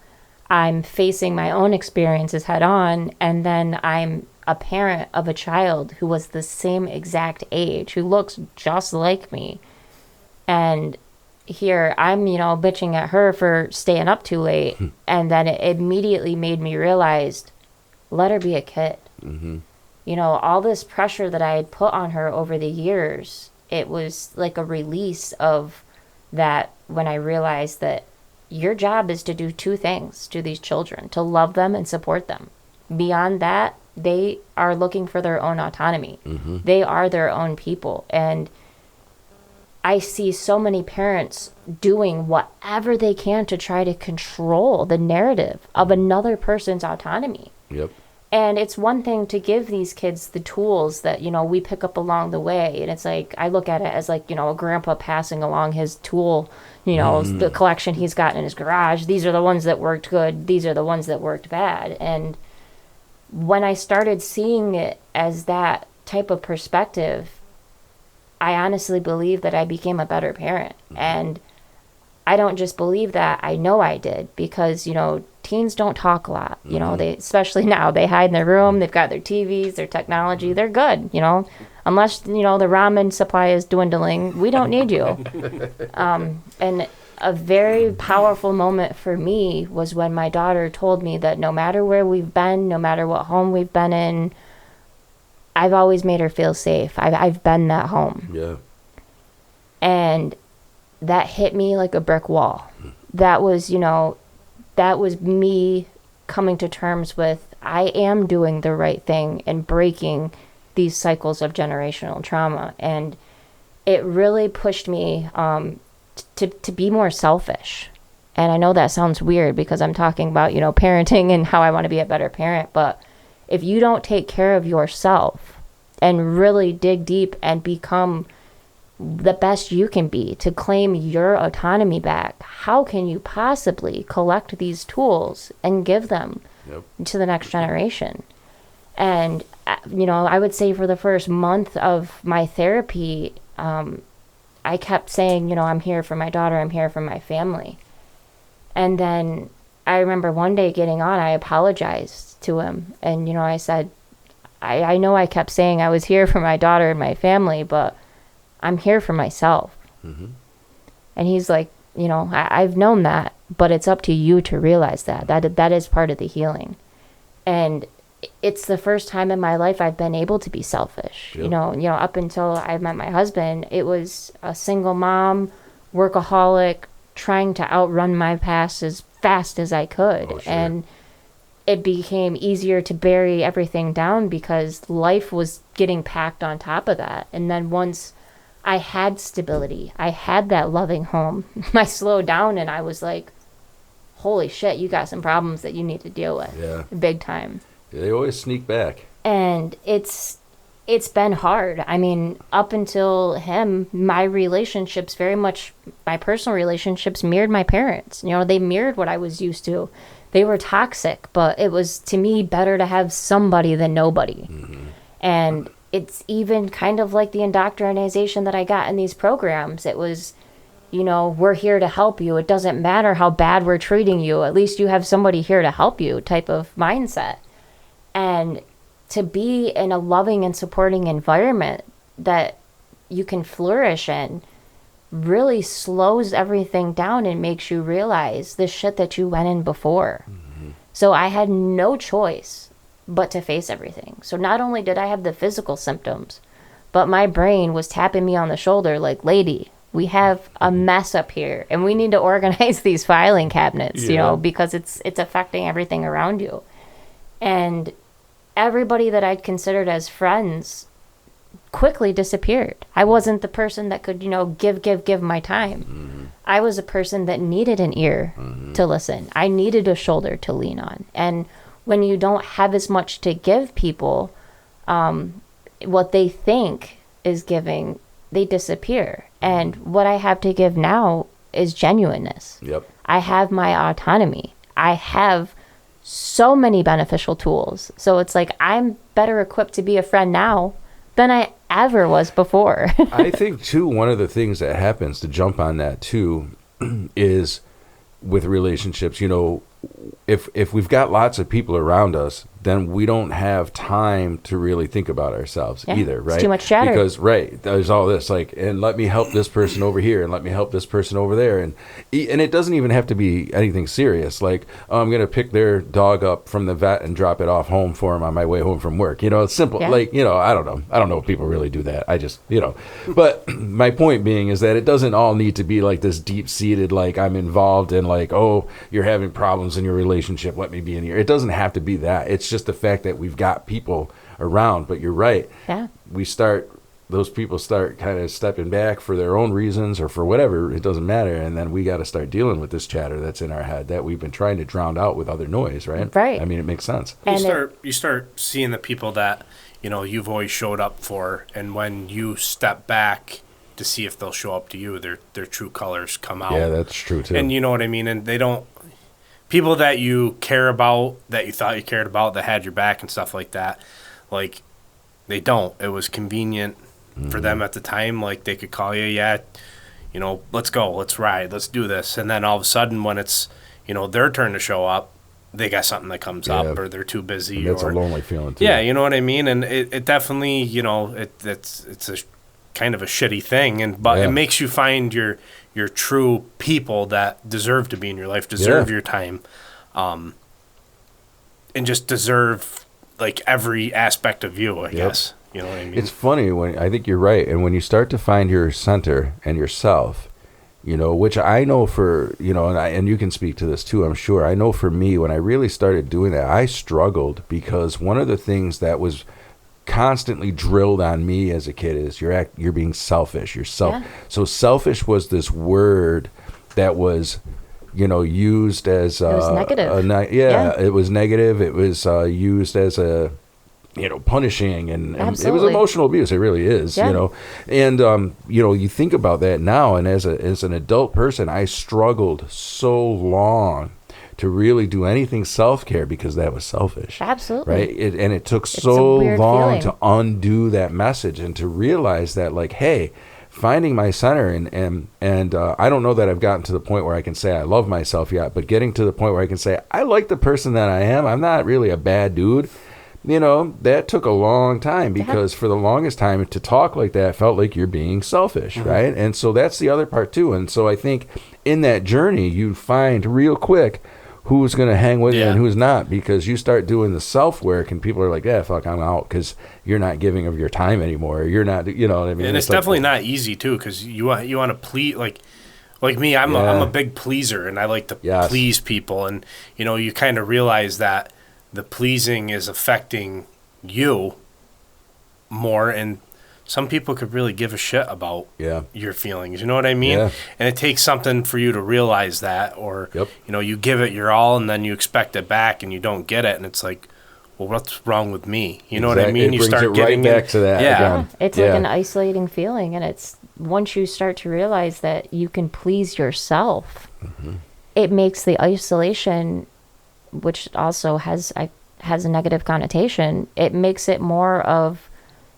I'm facing my own experiences head on, and then I'm a parent of a child who was the same exact age, who looks just like me. And here I'm, bitching at her for staying up too late. And then it immediately made me realize, let her be a kid. All this pressure that I had put on her over the years, it was like a release of that when I realized that your job is to do 2 things to these children, to love them and support them. Beyond that, they are looking for their own autonomy. They are their own people. And I see so many parents doing whatever they can to try to control the narrative of another person's autonomy. Yep. And it's one thing to give these kids the tools that, we pick up along the way. And it's like, I look at it as like, a grandpa passing along his tool, the collection he's got in his garage. These are the ones that worked good. These are the ones that worked bad. And when I started seeing it as that type of perspective, I honestly believe that I became a better parent. And I don't just believe that, I know I did, because, teens don't talk a lot. They, especially now, they hide in their room, they've got their TVs, their technology, they're good, unless, the ramen supply is dwindling, we don't need you. And a very powerful moment for me was when my daughter told me that no matter where we've been, no matter what home we've been in, I've always made her feel safe. I've been that home. Yeah. And that hit me like a brick wall. That was, that was me coming to terms with, I am doing the right thing and breaking these cycles of generational trauma. And it really pushed me to be more selfish. And I know that sounds weird because I'm talking about, parenting and how I want to be a better parent. But if you don't take care of yourself and really dig deep and become the best you can be to claim your autonomy back, how can you possibly collect these tools and give them to the next generation? And, I would say for the first month of my therapy, I kept saying, I'm here for my daughter, I'm here for my family. And then I remember one day getting on, I apologized to him. And, I said, I know I kept saying I was here for my daughter and my family, but I'm here for myself. And he's like, I've known that, but it's up to you to realize that is part of the healing. And it's the first time in my life I've been able to be selfish. Yep. Up until I met my husband, it was a single mom, workaholic, trying to outrun my past as fast as I could. Oh, sure. And it became easier to bury everything down because life was getting packed on top of that. And then once I had stability, I had that loving home, I slowed down and I was like, holy shit, you got some problems that you need to deal with. Yeah. Big time. They always sneak back. And it's been hard. I mean, up until him, my relationships, very much my personal relationships, mirrored my parents. They mirrored what I was used to. They were toxic, but it was, to me, better to have somebody than nobody. And it's even kind of like the indoctrination that I got in these programs. It was, we're here to help you. It doesn't matter how bad we're treating you. At least you have somebody here to help you type of mindset. And to be in a loving and supporting environment that you can flourish in really slows everything down and makes you realize the shit that you went in before. So I had no choice but to face everything. So not only did I have the physical symptoms, but my brain was tapping me on the shoulder like, lady, we have a mess up here and we need to organize these filing cabinets, because it's affecting everything around you. And everybody that I'd considered as friends quickly disappeared. I wasn't the person that could, give my time. I was a person that needed an ear to listen. I needed a shoulder to lean on. And when you don't have as much to give people, what they think is giving, they disappear. And what I have to give now is genuineness. Yep. I have my autonomy. I have so many beneficial tools. So it's like I'm better equipped to be a friend now than I ever was before. I think too, one of the things that happens, to jump on that too, is with relationships, you know, if we've got lots of people around us, then we don't have time to really think about ourselves either, right? It's too much chatter. Because, there's all this, like, and let me help this person over here, and let me help this person over there. And it doesn't even have to be anything serious. Like, oh, I'm going to pick their dog up from the vet and drop it off home for them on my way home from work. You know, it's simple. Yeah. Like, you know, I don't know. I don't know if people really do that. I just, you know. But my point being is that it doesn't all need to be like this deep-seated, like, I'm involved in, like, oh, you're having problems in your relationship, let me be in here. It doesn't have to be that. It's just the fact that we've got people around. But you're right. Yeah. Those people start kind of stepping back for their own reasons or for whatever. It doesn't matter. And then we got to start dealing with this chatter that's in our head that we've been trying to drown out with other noise, right? Right. I mean, it makes sense. You start seeing the people that, you know, you've always showed up for, and when you step back to see if they'll show up to you, their true colors come out. Yeah, that's true too. And you know what I mean? And they don't, people that you care about, that you thought you cared about, that had your back and stuff like that, like, they don't. It was convenient for them at the time. Like, they could call you, yeah, you know, let's go, let's ride, let's do this. And then all of a sudden, when it's, you know, their turn to show up, they got something that comes up, or they're too busy. And that's or a lonely feeling too. Yeah, you know what I mean? And it definitely, you know, it's a kind of a shitty thing, but it makes you find your true people that deserve to be in your life, deserve your time, and just deserve, like, every aspect of you, I guess. You know what I mean? It's funny when I think you're right, and when you start to find your center and yourself, you know, which I know for, you know, and you can speak to this too, I'm sure. I know for me, when I really started doing that, I struggled because one of the things that was constantly drilled on me as a kid is you're being selfish. So selfish was this word that was, you know, used as it was negative. It was negative. It was used as a, you know, punishing, and it was emotional abuse. It really is, you know. And you know, you think about that now, and as an adult person, I struggled so long to really do anything self-care because that was selfish. Absolutely. Right? It took so long to undo that message and to realize that, like, hey, finding my center and I don't know that I've gotten to the point where I can say I love myself yet, but getting to the point where I can say I like the person that I am. I'm not really a bad dude. You know, that took a long time because for the longest time to talk like that felt like you're being selfish, right? And so that's the other part too. And so I think in that journey, you find real quick who's going to hang with you and who's not, because you start doing the self work and people are like, yeah, fuck, I'm out because you're not giving of your time anymore. You're not, you know what I mean? And it's definitely not easy too, because you want to please, like me, I'm a big pleaser, and I like to please people. And, you know, you kind of realize that the pleasing is affecting you more, and some people could really give a shit about your feelings. You know what I mean? Yeah. And it takes something for you to realize that, or, you know, you give it your all and then you expect it back and you don't get it. And it's like, well, what's wrong with me? You know what I mean? You start getting back to that again. It's like an isolating feeling. And it's once you start to realize that you can please yourself, it makes the isolation, which also has a negative connotation, it makes it more of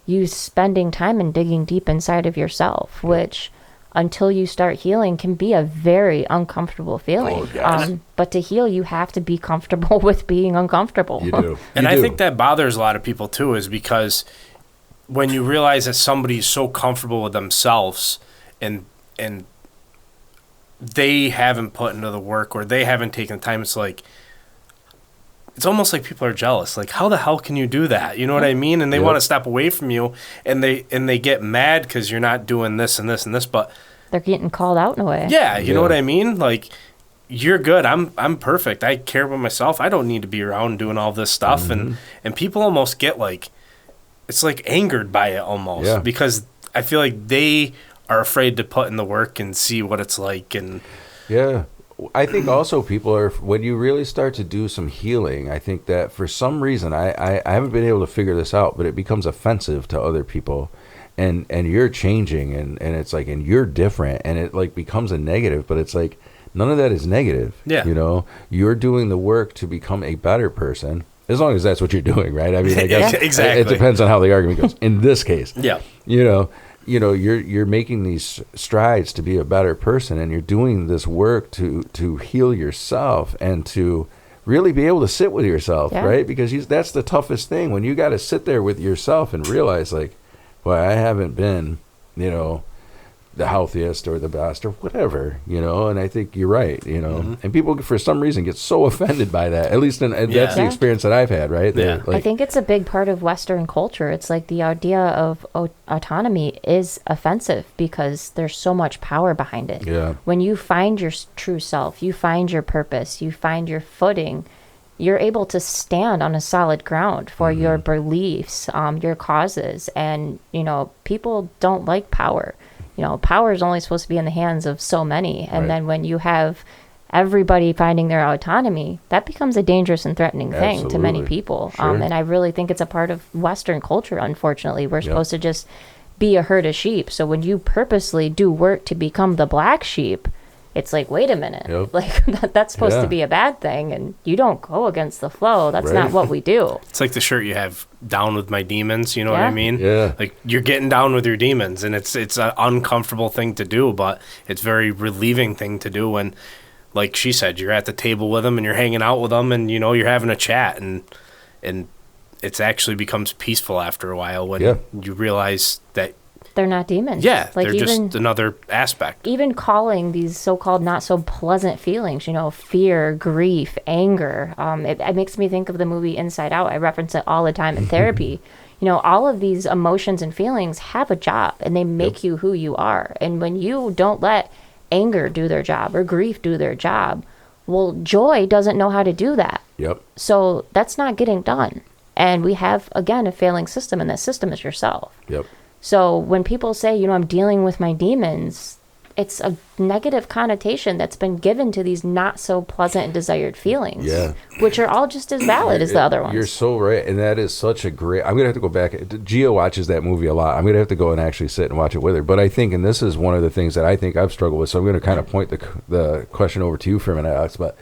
you spending time and digging deep inside of yourself, which until you start healing can be a very uncomfortable feeling. Oh, yes. But to heal, you have to be comfortable with being uncomfortable. You do. And I think that bothers a lot of people too, is because when you realize that somebody's so comfortable with themselves and they haven't put into the work, or they haven't taken the time, it's like, it's almost like people are jealous. Like, how the hell can you do that? You know what I mean? And they want to step away from you, and they get mad because you're not doing this and this and this. But they're getting called out in a way. Yeah, you know what I mean? Like, you're good. I'm perfect. I care about myself. I don't need to be around doing all this stuff. And people almost get like, it's like angered by it almost, because I feel like they are afraid to put in the work and see what it's like. And Yeah. I think also people are, when you really start to do some healing, I think that for some reason, I haven't been able to figure this out, but it becomes offensive to other people. And you're changing, and it's like, and you're different, and it like becomes a negative, but it's like, none of that is negative. Yeah. You know, you're doing the work to become a better person, as long as that's what you're doing, right? I mean, I guess Exactly. it depends on how the argument goes. In this case, yeah, you're making these strides to be a better person, and you're doing this work to heal yourself and to really be able to sit with yourself, right? Because that's the toughest thing, when you got to sit there with yourself and realize, like, well, I haven't been, the healthiest or the best or whatever, and I think you're right, and people for some reason get so offended by that, at least that's the experience that I've had, right? I think it's a big part of Western culture. It's like the idea of autonomy is offensive because there's so much power behind it. Yeah. When you find your true self, you find your purpose, you find your footing, you're able to stand on a solid ground for your beliefs, your causes, and, people don't like power. Power is only supposed to be in the hands of so many. And then when you have everybody finding their autonomy, that becomes a dangerous and threatening thing to many people. Sure. And I really think it's a part of Western culture, unfortunately. We're supposed to just be a herd of sheep. So when you purposely do work to become the black sheep, it's like, wait a minute, like that's supposed to be a bad thing, and you don't go against the flow. That's not what we do. it's like the shirt you have, down with my demons. You know what I mean? Yeah. Like, you're getting down with your demons, and it's an uncomfortable thing to do, but it's very relieving thing to do when, like she said, you're at the table with them and you're hanging out with them, and you're having a chat, and it actually becomes peaceful after a while when you realize that they're not demons. Yeah, like they're even, just another aspect. Even calling these so-called not so pleasant feelings, fear, grief, anger, it makes me think of the movie Inside Out. I reference it all the time in therapy. All of these emotions and feelings have a job, and they make you who you are. And when you don't let anger do their job or grief do their job, well, joy doesn't know how to do that. Yep. So that's not getting done. And we have, again, a failing system, and that system is yourself. Yep. So when people say, I'm dealing with my demons, it's a negative connotation that's been given to these not so pleasant and desired feelings, which are all just as valid as the other ones. You're so right. And that is such a great, I'm going to have to go back. Gia watches that movie a lot. I'm going to have to go and actually sit and watch it with her. But I think, and this is one of the things that I think I've struggled with, so I'm going to kind of point the question over to you for a minute, Alex. But,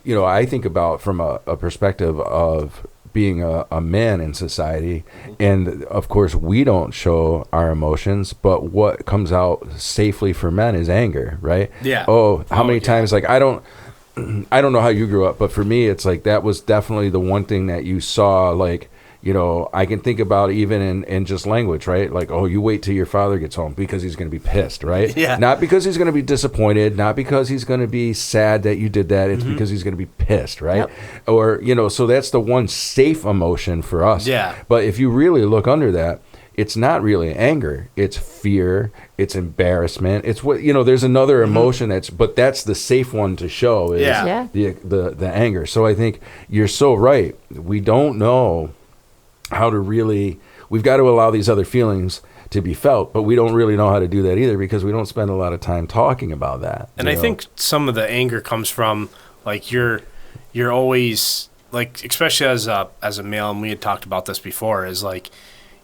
I think about from a perspective of being a man in society, and of course we don't show our emotions, but what comes out safely for men is anger, right? How many times, like, I don't know how you grew up, but for me it's like that was definitely the one thing that you saw, like, I can think about even in just language, right? Like, oh, you wait till your father gets home because he's going to be pissed, right? Not because he's going to be disappointed, not because he's going to be sad that you did that. It's because he's going to be pissed, right? Or, so that's the one safe emotion for us. But if you really look under that, it's not really anger. It's fear. It's embarrassment. It's what, there's another emotion but that's the safe one to show is the anger. So I think you're so right. We don't know how to really, we've got to allow these other feelings to be felt, but we don't really know how to do that either because we don't spend a lot of time talking about that. And I think some of the anger comes from, like, you're always, like, especially as a male, and we had talked about this before, is like,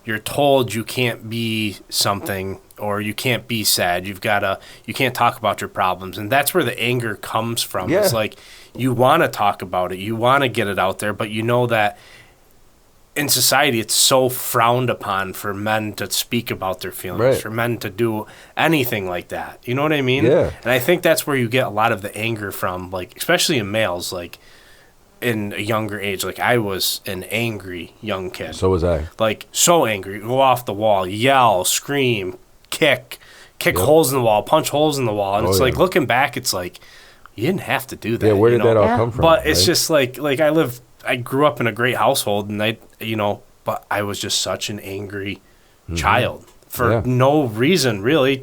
you're told you can't be something or you can't be sad. You can't talk about your problems. And that's where the anger comes from. It's like, you want to talk about it. You want to get it out there, but you know that in society, it's so frowned upon for men to speak about their feelings, for men to do anything like that. You know what I mean? Yeah. And I think that's where you get a lot of the anger from, like, especially in males, like, in a younger age. Like, I was an angry young kid. So was I. Like, so angry. Go off the wall, yell, scream, kick holes in the wall, punch holes in the wall. And it's like, looking back, it's like, you didn't have to do that. Yeah, where did that all come from? But it's just like I grew up in a great household, and but I was just such an angry child for no reason really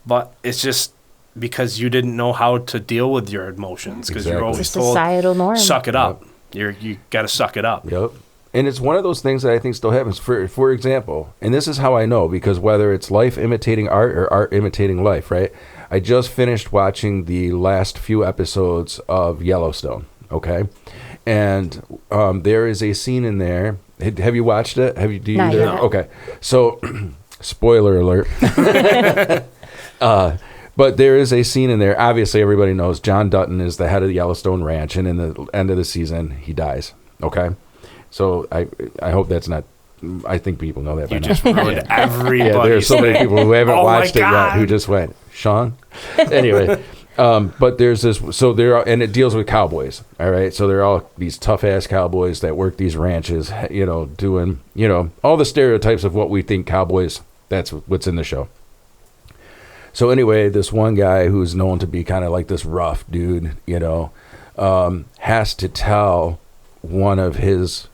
but it's just because you didn't know how to deal with your emotions because you're always told societal norm. Suck it up. You got to suck it up. Yep. And it's one of those things that I think still happens. For example, and this is how I know, because whether it's life imitating art or art imitating life, right? I just finished watching the last few episodes of Yellowstone, okay? And there is a scene in there. Have you watched it? Do you Not either? yet. Okay. So, spoiler alert. But there is a scene in there. Obviously, everybody knows John Dutton is the head of the Yellowstone Ranch, and in the end of the season, he dies. Okay? So I hope that's not. I think people know that by You now. just ruined everybody. Yeah, there's so many people who haven't Oh my watched it yet God. who just went, Sean? Anyway, but there's this, so there are, and it deals with cowboys, all right? So they're all these tough-ass cowboys that work these ranches, doing, all the stereotypes of what we think cowboys, that's what's in the show. So anyway, this one guy who's known to be kind of like this rough dude, has to tell one of his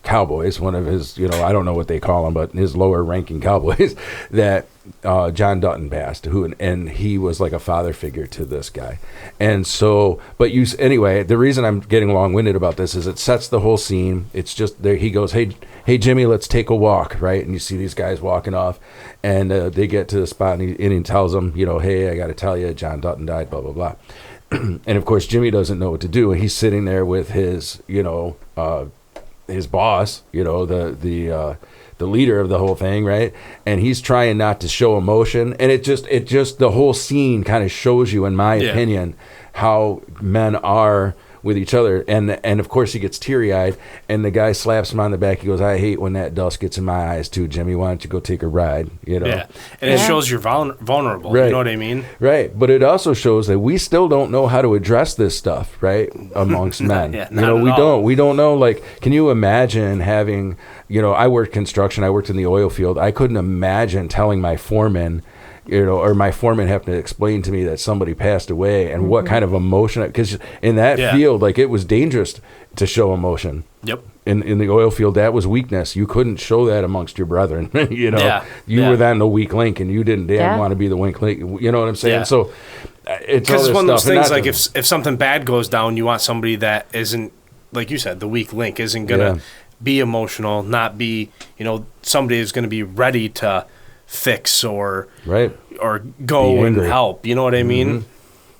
cowboys, one of his, I don't know what they call him, but his lower ranking cowboys, that John Dutton passed, and he was like a father figure to this guy. And so, anyway, the reason I'm getting long-winded about this is it sets the whole scene. It's just there. He goes, hey, Jimmy, let's take a walk, right? And you see these guys walking off, and they get to the spot, and he tells them, hey, I got to tell you, John Dutton died, blah, blah, blah. And of course, Jimmy doesn't know what to do, and he's sitting there with his, his boss, the leader of the whole thing, right? And he's trying not to show emotion, and it just the whole scene kind of shows you, in my opinion, how men are with each other. And of course he gets teary-eyed, and the guy slaps him on the back. He goes, I hate when that dust gets in my eyes too, Jimmy. Why don't you go take a ride? Yeah, and it shows you're vulnerable. Right. You know what I mean? Right, but it also shows that we still don't know how to address this stuff, right, amongst men. Yeah, not at all. We don't know. Like, can you imagine having, I worked construction, I worked in the oil field. I couldn't imagine telling my foreman, or my foreman having to explain to me that somebody passed away and what kind of emotion, because in that field, like, it was dangerous to show emotion. Yep. In the oil field, that was weakness. You couldn't show that amongst your brethren. You were then the weak link, and you didn't want to be the weak link. You know what I'm saying? Yeah. So it's Because it's one of those things, like, if if something bad goes down, you want somebody that isn't, like you said, the weak link, isn't going to be emotional, not be, somebody is going to be ready to fix or go and help. You know what I mean?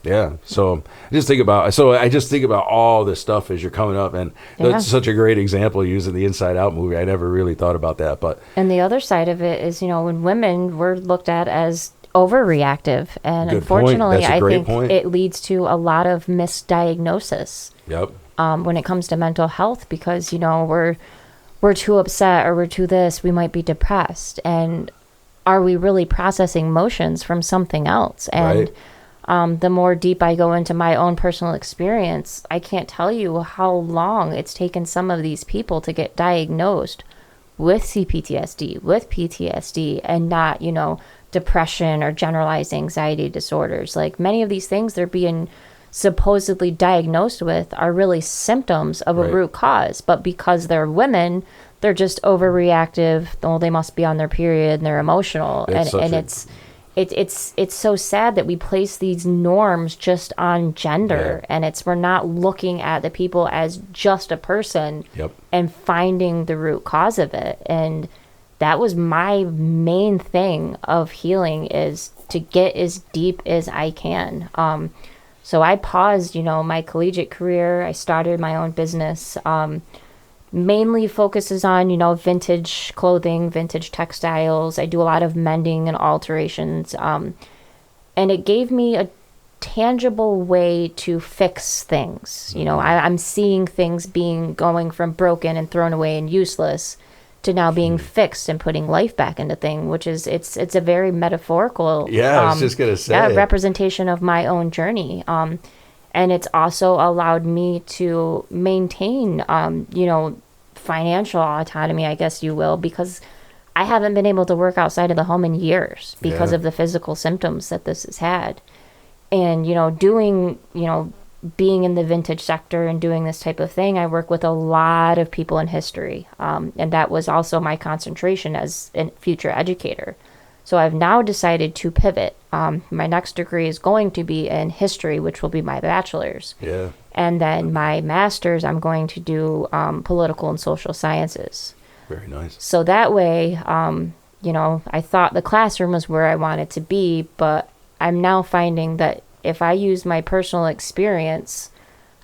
Yeah. So I just think about all this stuff as you're coming up, and that's such a great example using the Inside Out movie. I never really thought about that, and the other side of it is, when women were looked at as overreactive, and unfortunately, I think it leads to a lot of misdiagnosis. Yep. When it comes to mental health, because we're too upset, or we're too this, we might be depressed, and are we really processing emotions from something else? And the more deep I go into my own personal experience, I can't tell you how long it's taken some of these people to get diagnosed with CPTSD, with PTSD, and not, depression or generalized anxiety disorders. Like, many of these things they're being supposedly diagnosed with are really symptoms of a root cause, but because they're women, they're just overreactive. Oh, they must be on their period, and they're emotional. It's so sad that we place these norms just on gender, and we're not looking at the people as just a person and finding the root cause of it. And that was my main thing of healing, is to get as deep as I can. So I paused, my collegiate career. I started my own business. Mainly focuses on, vintage clothing, vintage textiles. I do a lot of mending and alterations. And it gave me a tangible way to fix things. I'm seeing things going from broken and thrown away and useless to now being fixed and putting life back into thing, which is, it's a very metaphorical I was just gonna say representation of my own journey. And it's also allowed me to maintain, financial autonomy, I guess you will, because I haven't been able to work outside of the home in years because of the physical symptoms that this has had. And, being in the vintage sector and doing this type of thing, I work with a lot of people in history. And that was also my concentration as a future educator. So I've now decided to pivot. My next degree is going to be in history, which will be my bachelor's. Yeah. And then my master's, I'm going to do political and social sciences. Very nice. So that way, I thought the classroom was where I wanted to be, but I'm now finding that if I use my personal experience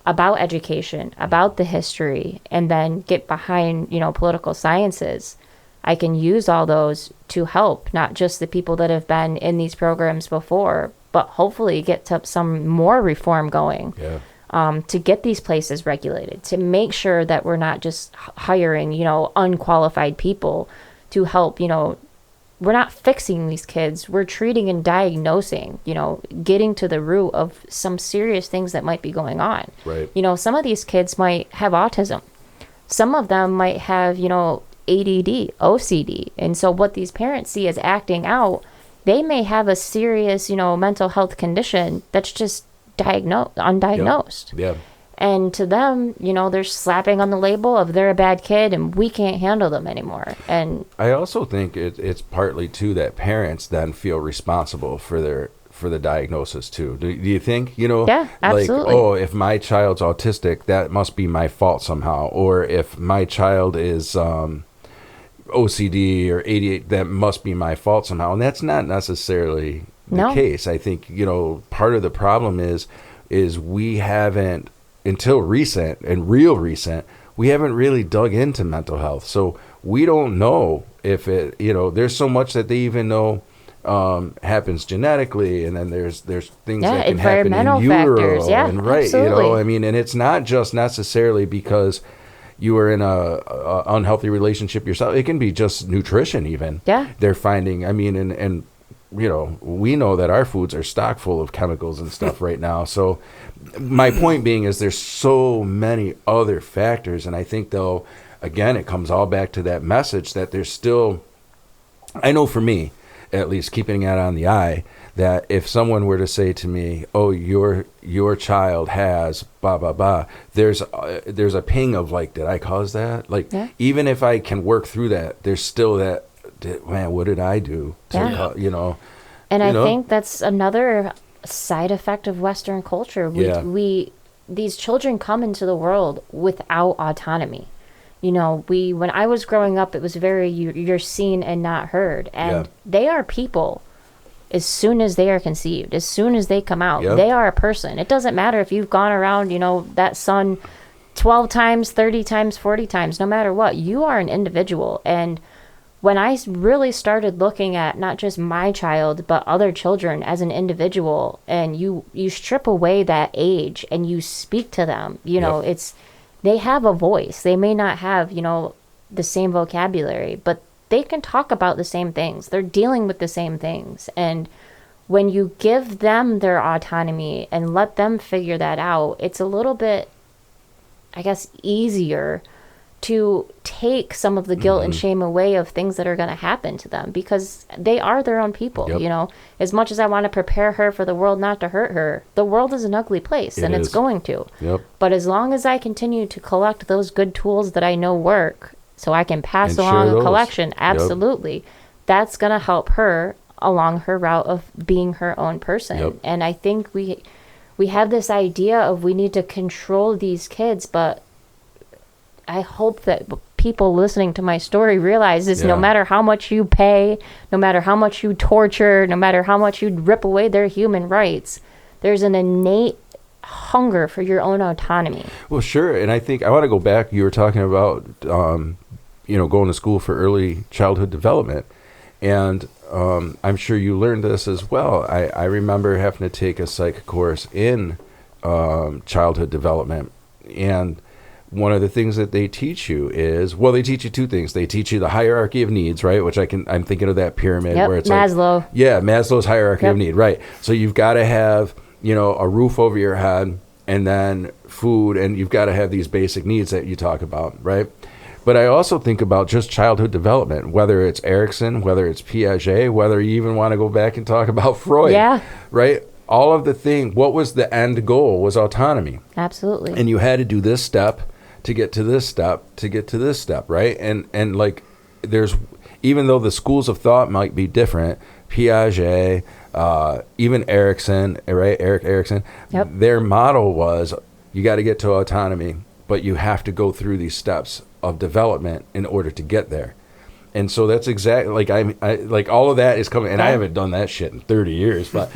about education, about the history, and then get behind, political sciences, I can use all those to help not just the people that have been in these programs before, but hopefully get to some more reform going. Yeah. To get these places regulated, to make sure that we're not just hiring, unqualified people to help, we're not fixing these kids. We're treating and diagnosing, getting to the root of some serious things that might be going on. Right. Some of these kids might have autism. Some of them might have, ADD, OCD. And so what these parents see as acting out, they may have a serious, mental health condition that's just undiagnosed. Yeah. And to them, they're slapping on the label of they're a bad kid and we can't handle them anymore. And I also think it's partly too that parents then feel responsible for the diagnosis too. Do you think, Yeah, absolutely. like, oh, if my child's autistic, that must be my fault somehow, or if my child is OCD or ADHD, that must be my fault somehow. And that's not necessarily the case. I think, part of the problem is we haven't, until recent, we haven't really dug into mental health. So we don't know if it, there's so much that they even know happens genetically, and then there's things that can happen in utero, and absolutely. And it's not just necessarily because you were in a unhealthy relationship yourself. It can be just nutrition even. Yeah. They're finding, and we know that our foods are stock full of chemicals and stuff right now. So my point being is there's so many other factors. And I think, though, again, it comes all back to that message that there's still, I know for me, at least keeping it on the eye, that if someone were to say to me, oh, your child has blah, blah, blah, there's a ping of like, did I cause that? Like, even if I can work through that, there's still that, man, what did I do? To, And I think that's another side effect of Western culture. These children come into the world without autonomy. When I was growing up, it was very, you're seen and not heard. And they are people as soon as they are conceived, as soon as they come out. They are a person. It doesn't matter if you've gone around, that son 12 times, 30 times, 40 times, no matter what, you are an individual. And when I really started looking at not just my child, but other children as an individual, and you strip away that age and you speak to them, they have a voice. They may not have, the same vocabulary, but they can talk about the same things. They're dealing with the same things. And when you give them their autonomy and let them figure that out, it's a little bit, I guess, easier to take some of the guilt and shame away of things that are going to happen to them, because they are their own people. As much as I want to prepare her for the world not to hurt her, the world is an ugly place, and it's going to. But as long as I continue to collect those good tools that I know work, so I can pass along a collection, absolutely, that's going to help her along her route of being her own person. And I think we have this idea of we need to control these kids, but I hope that people listening to my story realizes no matter how much you pay, no matter how much you torture, no matter how much you rip away their human rights, there's an innate hunger for your own autonomy. Well, sure. And I think I want to go back. You were talking about, going to school for early childhood development. And I'm sure you learned this as well. I remember having to take a psych course in childhood development. And one of the things that they teach you is, they teach you two things. They teach you the hierarchy of needs, right? Which I'm thinking of that pyramid where it's Maslow. Maslow's hierarchy of need, right? So you've got to have, a roof over your head, and then food, and you've got to have these basic needs that you talk about, right? But I also think about just childhood development, whether it's Erikson, whether it's Piaget, whether you even want to go back and talk about Freud, right? All of the thing, what was the end goal was autonomy. Absolutely. And you had to do this step to get to this step, to get to this step, right? And like, there's, even though the schools of thought might be different, Piaget, even Erikson, right? Erik Erikson, their motto was, You got to get to autonomy, but you have to go through these steps of development in order to get there. And so that's exactly like I like all of that is coming, and I haven't done that shit in 30 years, but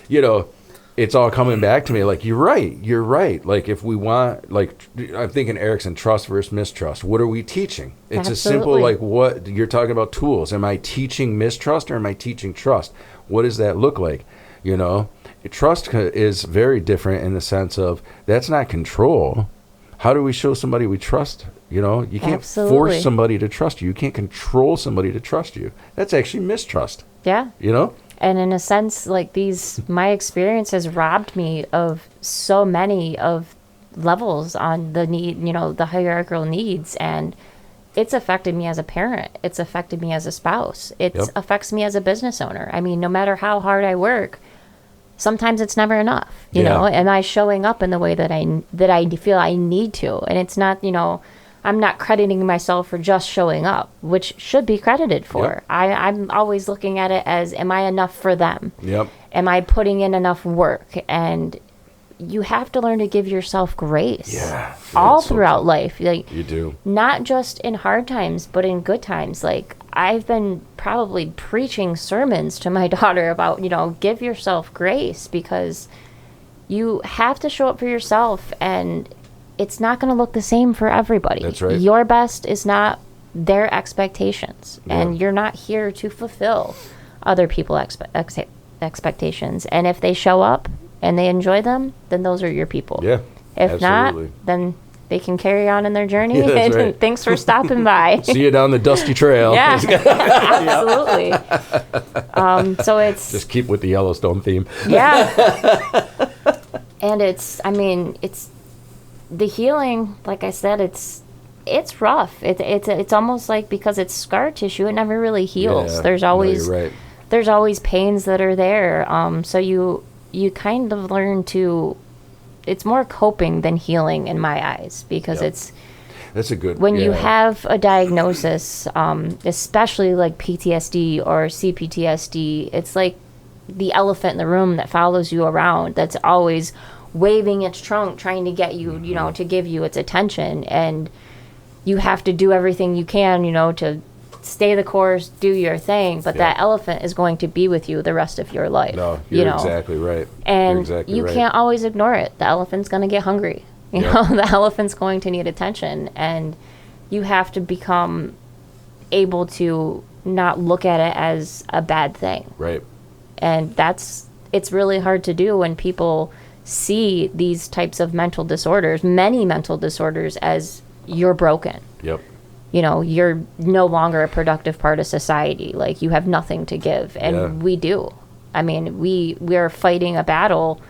you know, it's all coming back to me. Like, you're right. Like, if we want, like, I'm thinking Erickson, trust versus mistrust. What are we teaching? It's a simple, like, what you're talking about, tools. Am I teaching mistrust or am I teaching trust? What does that look like? You know, trust is very different in the sense of that's not control. How do we show somebody we trust? You know, you can't force somebody to trust you. You can't control somebody to trust you. That's actually mistrust. Yeah. You know? And in a sense, like, my experience has robbed me of so many of levels on the the hierarchical needs. And it's affected me as a parent. It's affected me as a spouse. It affects me as a business owner. I mean, no matter how hard I work, sometimes it's never enough, you know. Am I showing up in the way that I feel I need to? And it's not, I'm not crediting myself for just showing up, which should be credited for. I'm always looking at it as, am I enough for them? Am I putting in enough work? And you have to learn to give yourself grace all throughout life. Like, you do. Not just in hard times, but in good times. Like, I've been probably preaching sermons to my daughter about, give yourself grace, because you have to show up for yourself, and it's not going to look the same for everybody. That's right. Your best is not their expectations, and you're not here to fulfill other people's expectations. And if they show up and they enjoy them, then those are your people. Yeah. If not, then they can carry on in their journey. Yeah, that's right. Thanks for stopping by. See you down the dusty trail. Yeah, absolutely. So it's just keep with the Yellowstone theme. Yeah. And it's the healing. Like I said, it's rough. It's almost like, because it's scar tissue, it never really heals. Yeah, there's always you're right. There's always pains that are there. So you kind of learn to. It's more coping than healing in my eyes, because that's a good when you have a diagnosis, especially like PTSD or CPTSD, it's like the elephant in the room that follows you around, that's always waving its trunk trying to get you, to give you its attention, and you have to do everything you can, to stay the course, do your thing, but that elephant is going to be with you the rest of your life. No, you're exactly right. And you can't always ignore it. The elephant's going to get hungry. You know, the elephant's going to need attention, and you have to become able to not look at it as a bad thing. Right. And it's really hard to do when people see these types of mental disorders, many mental disorders, as you're broken. Yep. You're no longer a productive part of society. Like, you have nothing to give. And we do. I mean, we're fighting a battle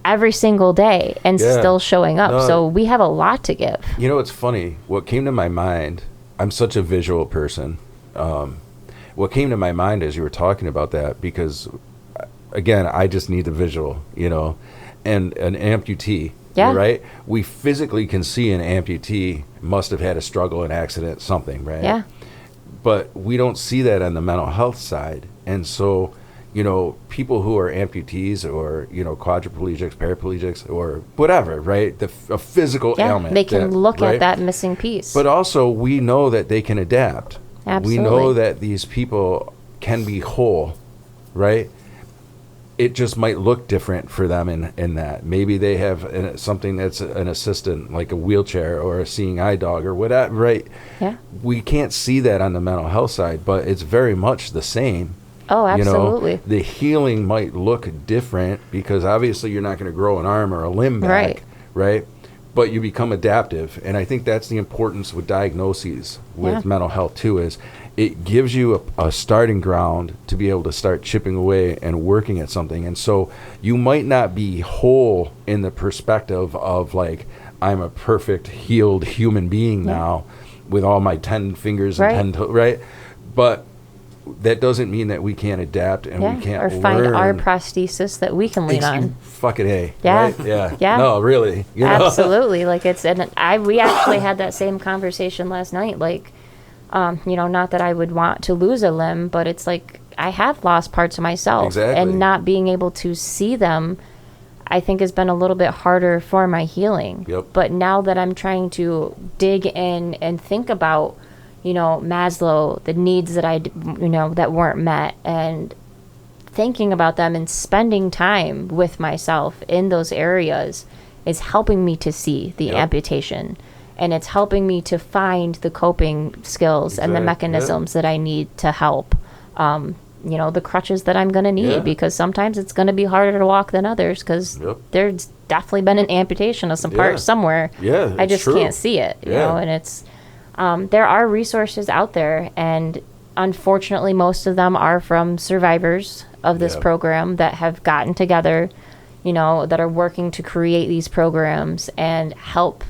every single day and still showing up. So we have a lot to give. It's funny. What came to my mind, I'm such a visual person. What came to my mind as you were talking about that, because, again, I just need the visual, and an amputee. Yeah. Right? We physically can see an amputee must have had a struggle, an accident, something, right? Yeah. But we don't see that on the mental health side. And so, people who are amputees or, quadriplegics, paraplegics, or whatever, right? A physical ailment. They can look at that missing piece. But also, we know that they can adapt. Absolutely. We know that these people can be whole, right? It just might look different for them in that. Maybe they have something that's an assistant, like a wheelchair or a seeing eye dog or whatever, right? Yeah. We can't see that on the mental health side, but it's very much the same. Oh, absolutely. The healing might look different, because obviously you're not going to grow an arm or a limb back, right? But you become adaptive. And I think that's the importance with diagnoses with mental health too, is it gives you a starting ground to be able to start chipping away and working at something. And so you might not be whole in the perspective of, like, I'm a perfect healed human being now with all my 10 fingers and 10 toes, right? But that doesn't mean that we can't adapt and we can't or find our prosthesis that we can lean on. Fucking A. Yeah. Right? Yeah. Yeah. No, really. Absolutely. Like, we actually had that same conversation last night. Like, not that I would want to lose a limb, but it's like I have lost parts of myself. Exactly. And not being able to see them, I think has been a little bit harder for my healing. Yep. But now that I'm trying to dig in and think about, Maslow, the needs that that weren't met, and thinking about them and spending time with myself in those areas is helping me to see the amputation. And it's helping me to find the coping skills and the mechanisms that I need to help, the crutches that I'm going to need, because sometimes it's going to be harder to walk than others because there's definitely been an amputation of some part somewhere. Yeah, I just can't see it, and it's, there are resources out there, and unfortunately most of them are from survivors of this program that have gotten together, that are working to create these programs and help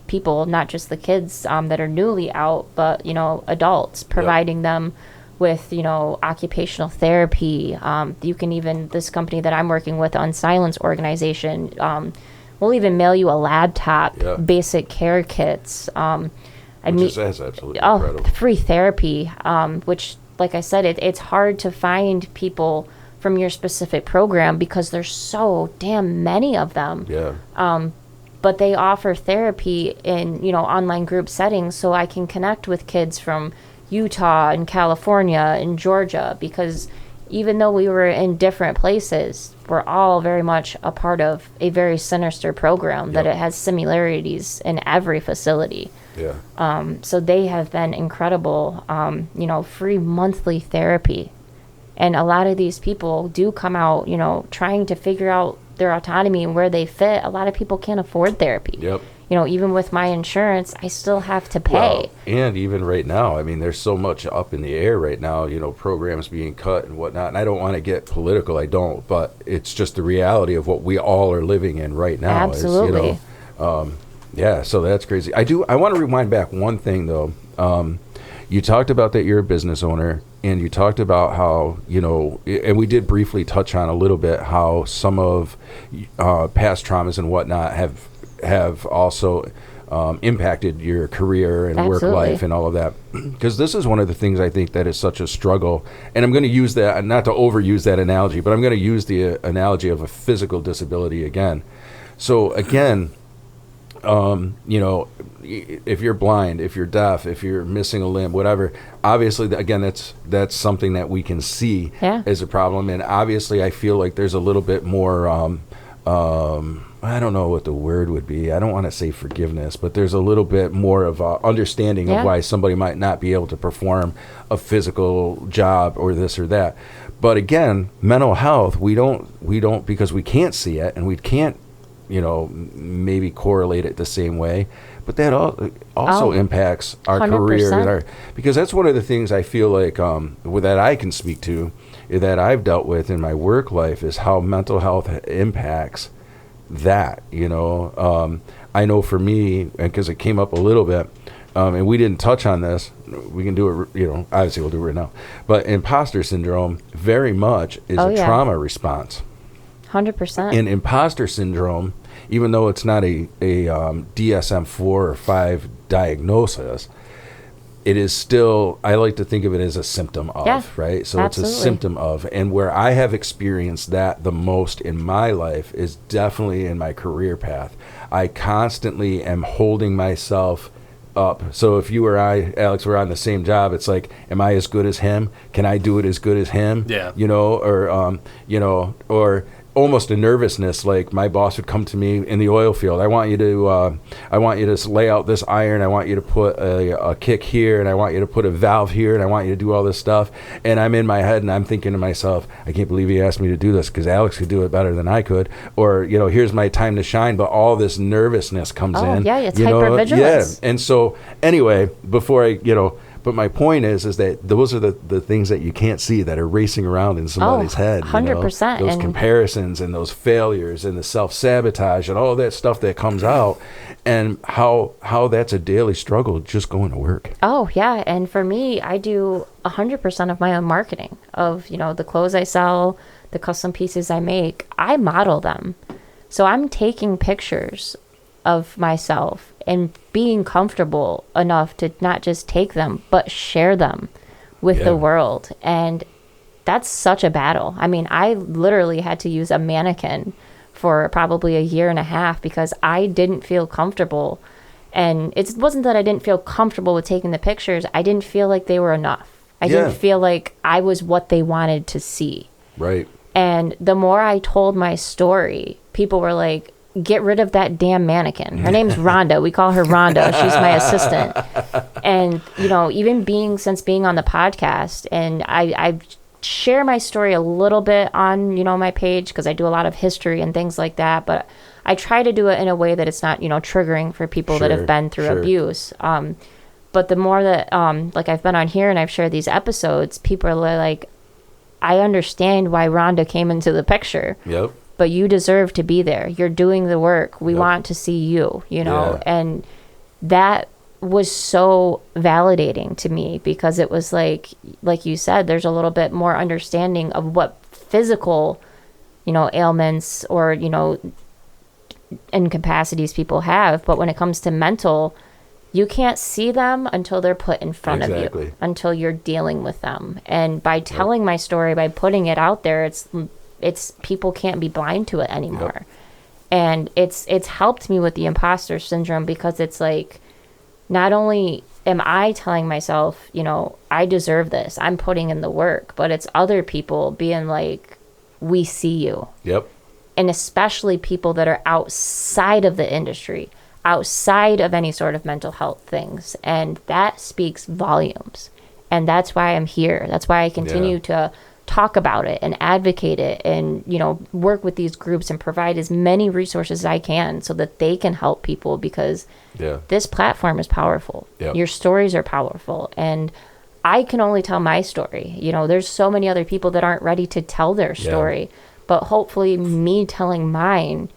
people, not just the kids that are newly out, but adults, providing them with occupational therapy. You can even, this company that I'm working with, Unsilence organization, we'll even mail you a laptop, basic care kits. That's absolutely incredible. Free therapy, which, like I said, it's hard to find people from your specific program because there's so damn many of them. But they offer therapy in, online group settings, so I can connect with kids from Utah and California and Georgia, because even though we were in different places, we're all very much a part of a very sinister program that it has similarities in every facility. So they have been incredible, free monthly therapy. And a lot of these people do come out, trying to figure out their autonomy and where they fit. A lot of people can't afford therapy. Even with my insurance, I still have to pay. Well, and even right now, I mean, there's so much up in the air right now, programs being cut and whatnot. And I don't want to get political, but it's just the reality of what we all are living in right now. Absolutely. So that's crazy. I want to rewind back one thing, though. You talked about that you're a business owner, and you talked about how, and we did briefly touch on a little bit how some of past traumas and whatnot have also impacted your career and work life and all of that. Because this is one of the things I think that is such a struggle. And I'm going to use that, not to overuse that analogy, but I'm going to use the analogy of a physical disability again. So again, if you're blind, if you're deaf, if you're missing a limb, whatever, obviously, again, that's something that we can see as a problem. And obviously, I feel like there's a little bit more, I don't know what the word would be. I don't want to say forgiveness, but there's a little bit more of a understanding of why somebody might not be able to perform a physical job or this or that. But again, mental health, we don't because we can't see it and we can't, maybe correlate it the same way, but that also impacts our 100%. Career because that's one of the things I feel like that I can speak to, that I've dealt with in my work life, is how mental health impacts that. I know for me, because it came up a little bit, and we didn't touch on this, we can do it, obviously we'll do it right now, but imposter syndrome very much is a trauma response. 100%. In imposter syndrome, even though it's not a DSM-4 or 5 diagnosis, it is still, I like to think of it as a symptom of, right? So absolutely. It's a symptom of. And where I have experienced that the most in my life is definitely in my career path. I constantly am holding myself up. So if you or I, Alex, were on the same job, it's like, am I as good as him? Can I do it as good as him? Yeah. Or almost a nervousness, like my boss would come to me in the oil field. I want you to lay out this iron. I want you to put a kick here, and I want you to put a valve here, and I want you to do all this stuff. And I'm in my head, and I'm thinking to myself, I can't believe he asked me to do this because Alex could do it better than I could. Or, here's my time to shine. But all this nervousness comes in. Yeah, it's hypervigilance. Yeah. And so anyway, before I, but my point is that those are the things that you can't see that are racing around in somebody's head. 100%. Those comparisons and those failures and the self-sabotage and all that stuff that comes out, and how that's a daily struggle just going to work. Oh, yeah. And for me, I do 100% of my own marketing of, the clothes I sell, the custom pieces I make. I model them. So I'm taking pictures of myself and being comfortable enough to not just take them, but share them with the world. And that's such a battle. I mean, I literally had to use a mannequin for probably a year and a half because I didn't feel comfortable. And it wasn't that I didn't feel comfortable with taking the pictures. I didn't feel like they were enough. I didn't feel like I was what they wanted to see. Right. And the more I told my story, people were like, get rid of that damn mannequin. Her name's Rhonda. We call her Rhonda. She's my assistant. And, you know, even since being on the podcast, and I share my story a little bit on, you know, my page because I do a lot of history and things like that. But I try to do it in a way that it's not, you know, triggering for people that have been through abuse. But the more that, like I've been on here and I've shared these episodes, people are like, I understand why Rhonda came into the picture. Yep. But you deserve to be there. You're doing the work. We want to see you, you know? Yeah. And that was so validating to me because it was like you said, there's a little bit more understanding of what physical, you know, ailments or, you know, incapacities people have. But when it comes to mental, you can't see them until they're put in front of you, until you're dealing with them. And by telling my story, by putting it out there, it's people can't be blind to it anymore. And it's helped me with the imposter syndrome because it's like, not only am I telling myself, you know, I deserve this, I'm putting in the work, but it's other people being like, we see you. Yep. And especially people that are outside of the industry, outside of any sort of mental health things. And that speaks volumes. And that's why I'm here. That's why I continue to talk about it and advocate it and, you know, work with these groups and provide as many resources as I can so that they can help people because this platform is powerful. Yep. Your stories are powerful. And I can only tell my story. You know, there's so many other people that aren't ready to tell their story, but hopefully me telling mine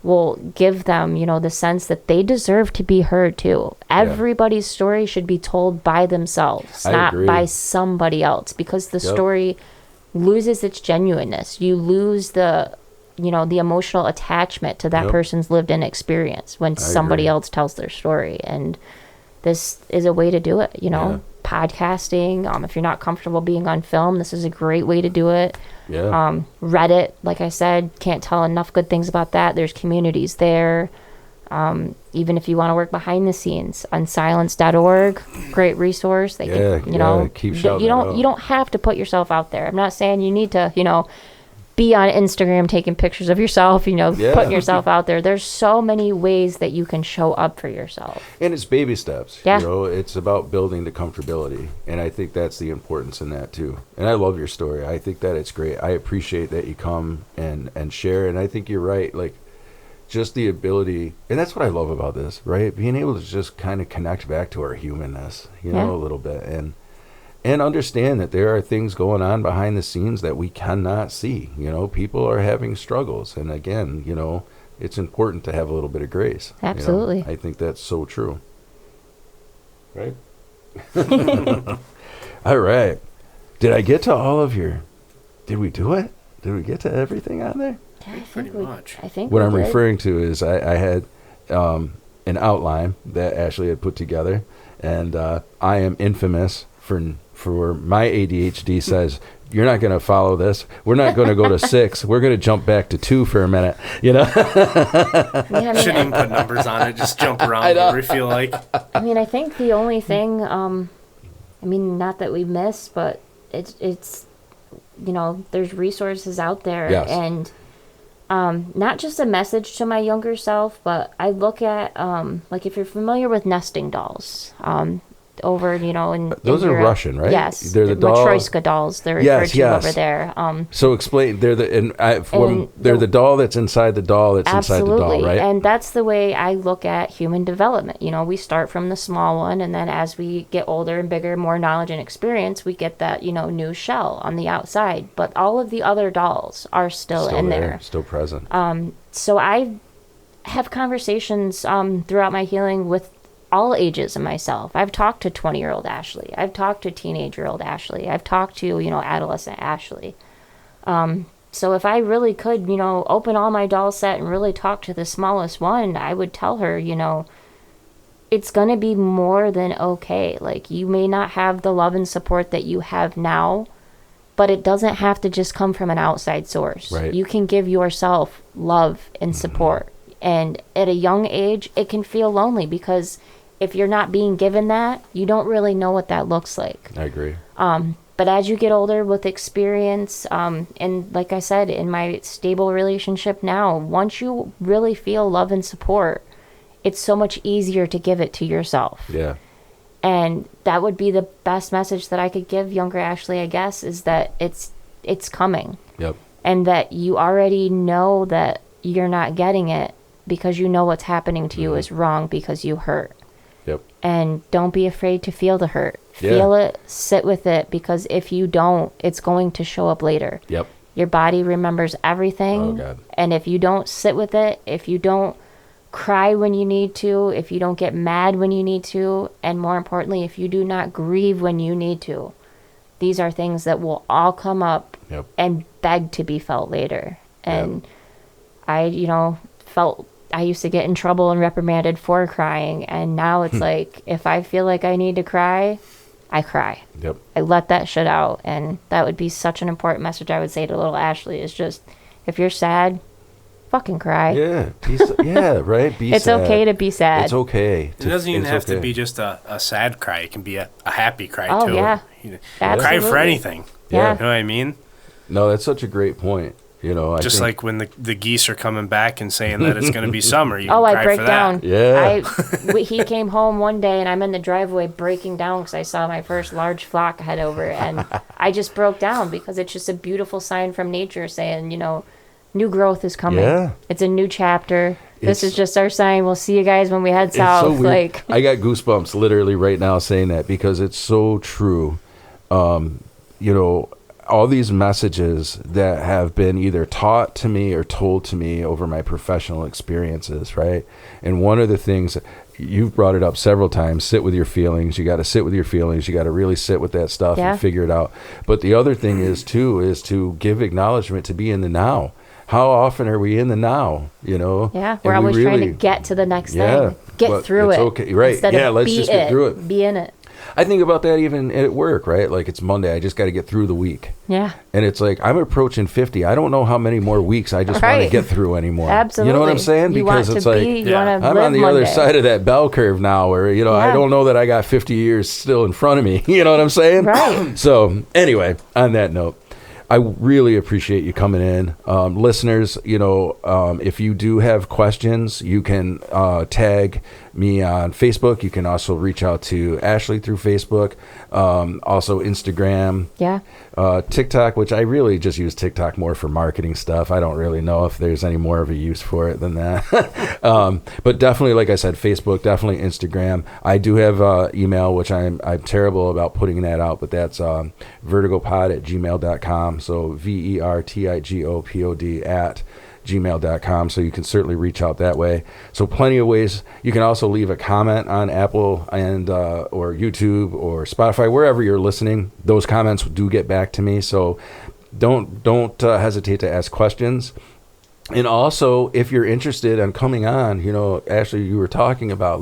will give them, you know, the sense that they deserve to be heard too. Everybody's story should be told by themselves, not by somebody else, because the story loses its genuineness. You lose the, you know, the emotional attachment to that person's lived in experience when somebody else tells their story. And this is a way to do it, you know. Podcasting, if you're not comfortable being on film, this is a great way to do it. Reddit, like I said, can't tell enough good things about that. There's communities there. Even if you want to work behind the scenes, unsilence.org, great resource. They can, you know, keep you don't have to put yourself out there. I'm not saying you need to, you know, be on Instagram taking pictures of yourself, you know, putting yourself out there. There's so many ways that you can show up for yourself. And it's baby steps. You know, it's about building the comfortability. And I think that's the importance in that too. And I love your story. I think that it's great. I appreciate that you come and share. And I think you're right. Like, just the ability, and that's what I love about this, right? Being able to just kind of connect back to our humanness, you know, a little bit. And understand that there are things going on behind the scenes that we cannot see. You know, people are having struggles. And again, you know, it's important to have a little bit of grace. Absolutely. You know? I think that's so true. Right? All right. Did I get to all of your, did we do it? Did we get to everything on there? Yeah, I think what I'm referring to is I had an outline that Ashley had put together. And I am infamous for my ADHD says, you're not going to follow this. We're not going to go to 6. We're going to jump back to 2 for a minute, you know? Shouldn't even put numbers on it. Just jump around wherever you feel like. I mean, I think the only thing, I mean, not that we missed, but it's you know, there's resources out there. Yes. And not just a message to my younger self, but I look at, like if you're familiar with nesting dolls, over, you know, in those in are Europe. Russian, right? Yes, they're the doll. Matryoshka dolls. They're referred to over there. So explain. They're the doll that's inside the doll that's inside the doll, right? And that's the way I look at human development. You know, we start from the small one, and then as we get older and bigger, more knowledge and experience, we get that, you know, new shell on the outside. But all of the other dolls are still in there, still present. So I have conversations throughout my healing with all ages of myself. I've talked to 20-year-old Ashley. I've talked to teenage-year-old Ashley. I've talked to, you know, adolescent Ashley. So if I really could, you know, open all my doll set and really talk to the smallest one, I would tell her, you know, it's going to be more than okay. Like, you may not have the love and support that you have now, but it doesn't have to just come from an outside source. Right. You can give yourself love and support. And at a young age, it can feel lonely because if you're not being given that, you don't really know what that looks like. I agree. But as you get older with experience, and like I said, in my stable relationship now, once you really feel love and support, it's so much easier to give it to yourself. Yeah. And that would be the best message that I could give younger Ashley, I guess, is that it's coming. Yep. And that you already know that you're not getting it because you know what's happening to you is wrong because you hurt. Yep. And don't be afraid to feel the hurt. Yeah. Feel it, sit with it, because if you don't, it's going to show up later. Yep. Your body remembers everything. Oh, God. And if you don't sit with it, if you don't cry when you need to, if you don't get mad when you need to, and more importantly, if you do not grieve when you need to, these are things that will all come up Yep. and beg to be felt later. And I used to get in trouble and reprimanded for crying, and now it's like, if I feel like I need to cry, I cry. Yep. I let that shit out. And that would be such an important message I would say to little Ashley, is just, if you're sad, fucking cry. Yeah. Right. Be It's sad. okay to be sad. It's okay. It doesn't even it's have to okay. be just a sad cry. It can be a happy cry, Oh, too. yeah. You cry for Absolutely. anything. Yeah. You know what I mean? No, that's such a great point. You know, Just think, like when the geese are coming back and saying that it's going to be summer. You Oh, can I cry break for down. That. Yeah. He came home one day, and I'm in the driveway breaking down because I saw my first large flock head over, and I just broke down because it's just a beautiful sign from nature saying, new growth is coming. Yeah. It's a new chapter. This It's- is just our sign. We'll see you guys when we head It's south. so weird. Like, I got goosebumps literally right now saying that because it's so true. All these messages that have been either taught to me or told to me over my professional experiences, right? And one of the things, you've brought it up several times, sit with your feelings. You got to sit with your feelings. You got to really sit with that stuff Yeah. and figure it out. But the other thing is to give acknowledgement, to be in the now. How often are we in the now, yeah, And we're we always trying to really- get to the next Yeah, thing. Get but through it's it. okay, right. Instead Yeah, of let's be just get through it. Be in it. I think about that even at work, right? Like it's Monday. I just got to get through the week. Yeah. And it's like, I'm approaching 50. I don't know how many more weeks I just want to Right. get through anymore. Absolutely. You know what I'm saying? You Because want it's to like, be, you Yeah. want to I'm live on the Monday. other side of that bell curve now where, I Yeah. don't know that I got 50 years still in front of me. You know what I'm saying? Right. So anyway, on that note, I really appreciate you coming in. Listeners, if you do have questions, you can tag me on Facebook. You can also reach out to Ashley through Facebook. Also Instagram. Yeah. TikTok, which I really just use TikTok more for marketing stuff. I don't really know if there's any more of a use for it than that. But definitely, like I said, Facebook, definitely Instagram. I do have email, which I'm terrible about putting that out, but that's vertigopod@gmail.com. So VERTIGOPOD @gmail.com. So you can certainly reach out that way. So plenty of ways. You can also leave a comment on Apple and or YouTube or Spotify, wherever you're listening. Those comments do get back to me. So don't hesitate to ask questions. And also, if you're interested in coming on, Ashley, you were talking about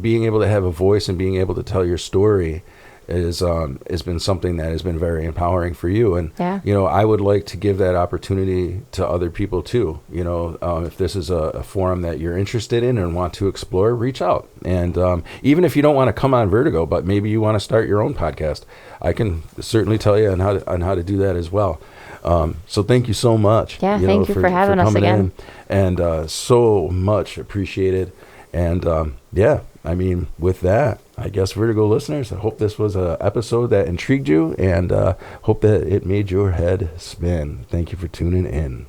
being able to have a voice and being able to tell your story has been something that has been very empowering for you. And, Yeah. I would like to give that opportunity to other people too. If this is a forum that you're interested in and want to explore, reach out. And even if you don't want to come on Vertigo, but maybe you want to start your own podcast, I can certainly tell you on how to do that as well. So thank you so much. Yeah, thank you for having us coming again. in. And so much appreciated. And with that, I guess Vertigo listeners, I hope this was an episode that intrigued you and hope that it made your head spin. Thank you for tuning in.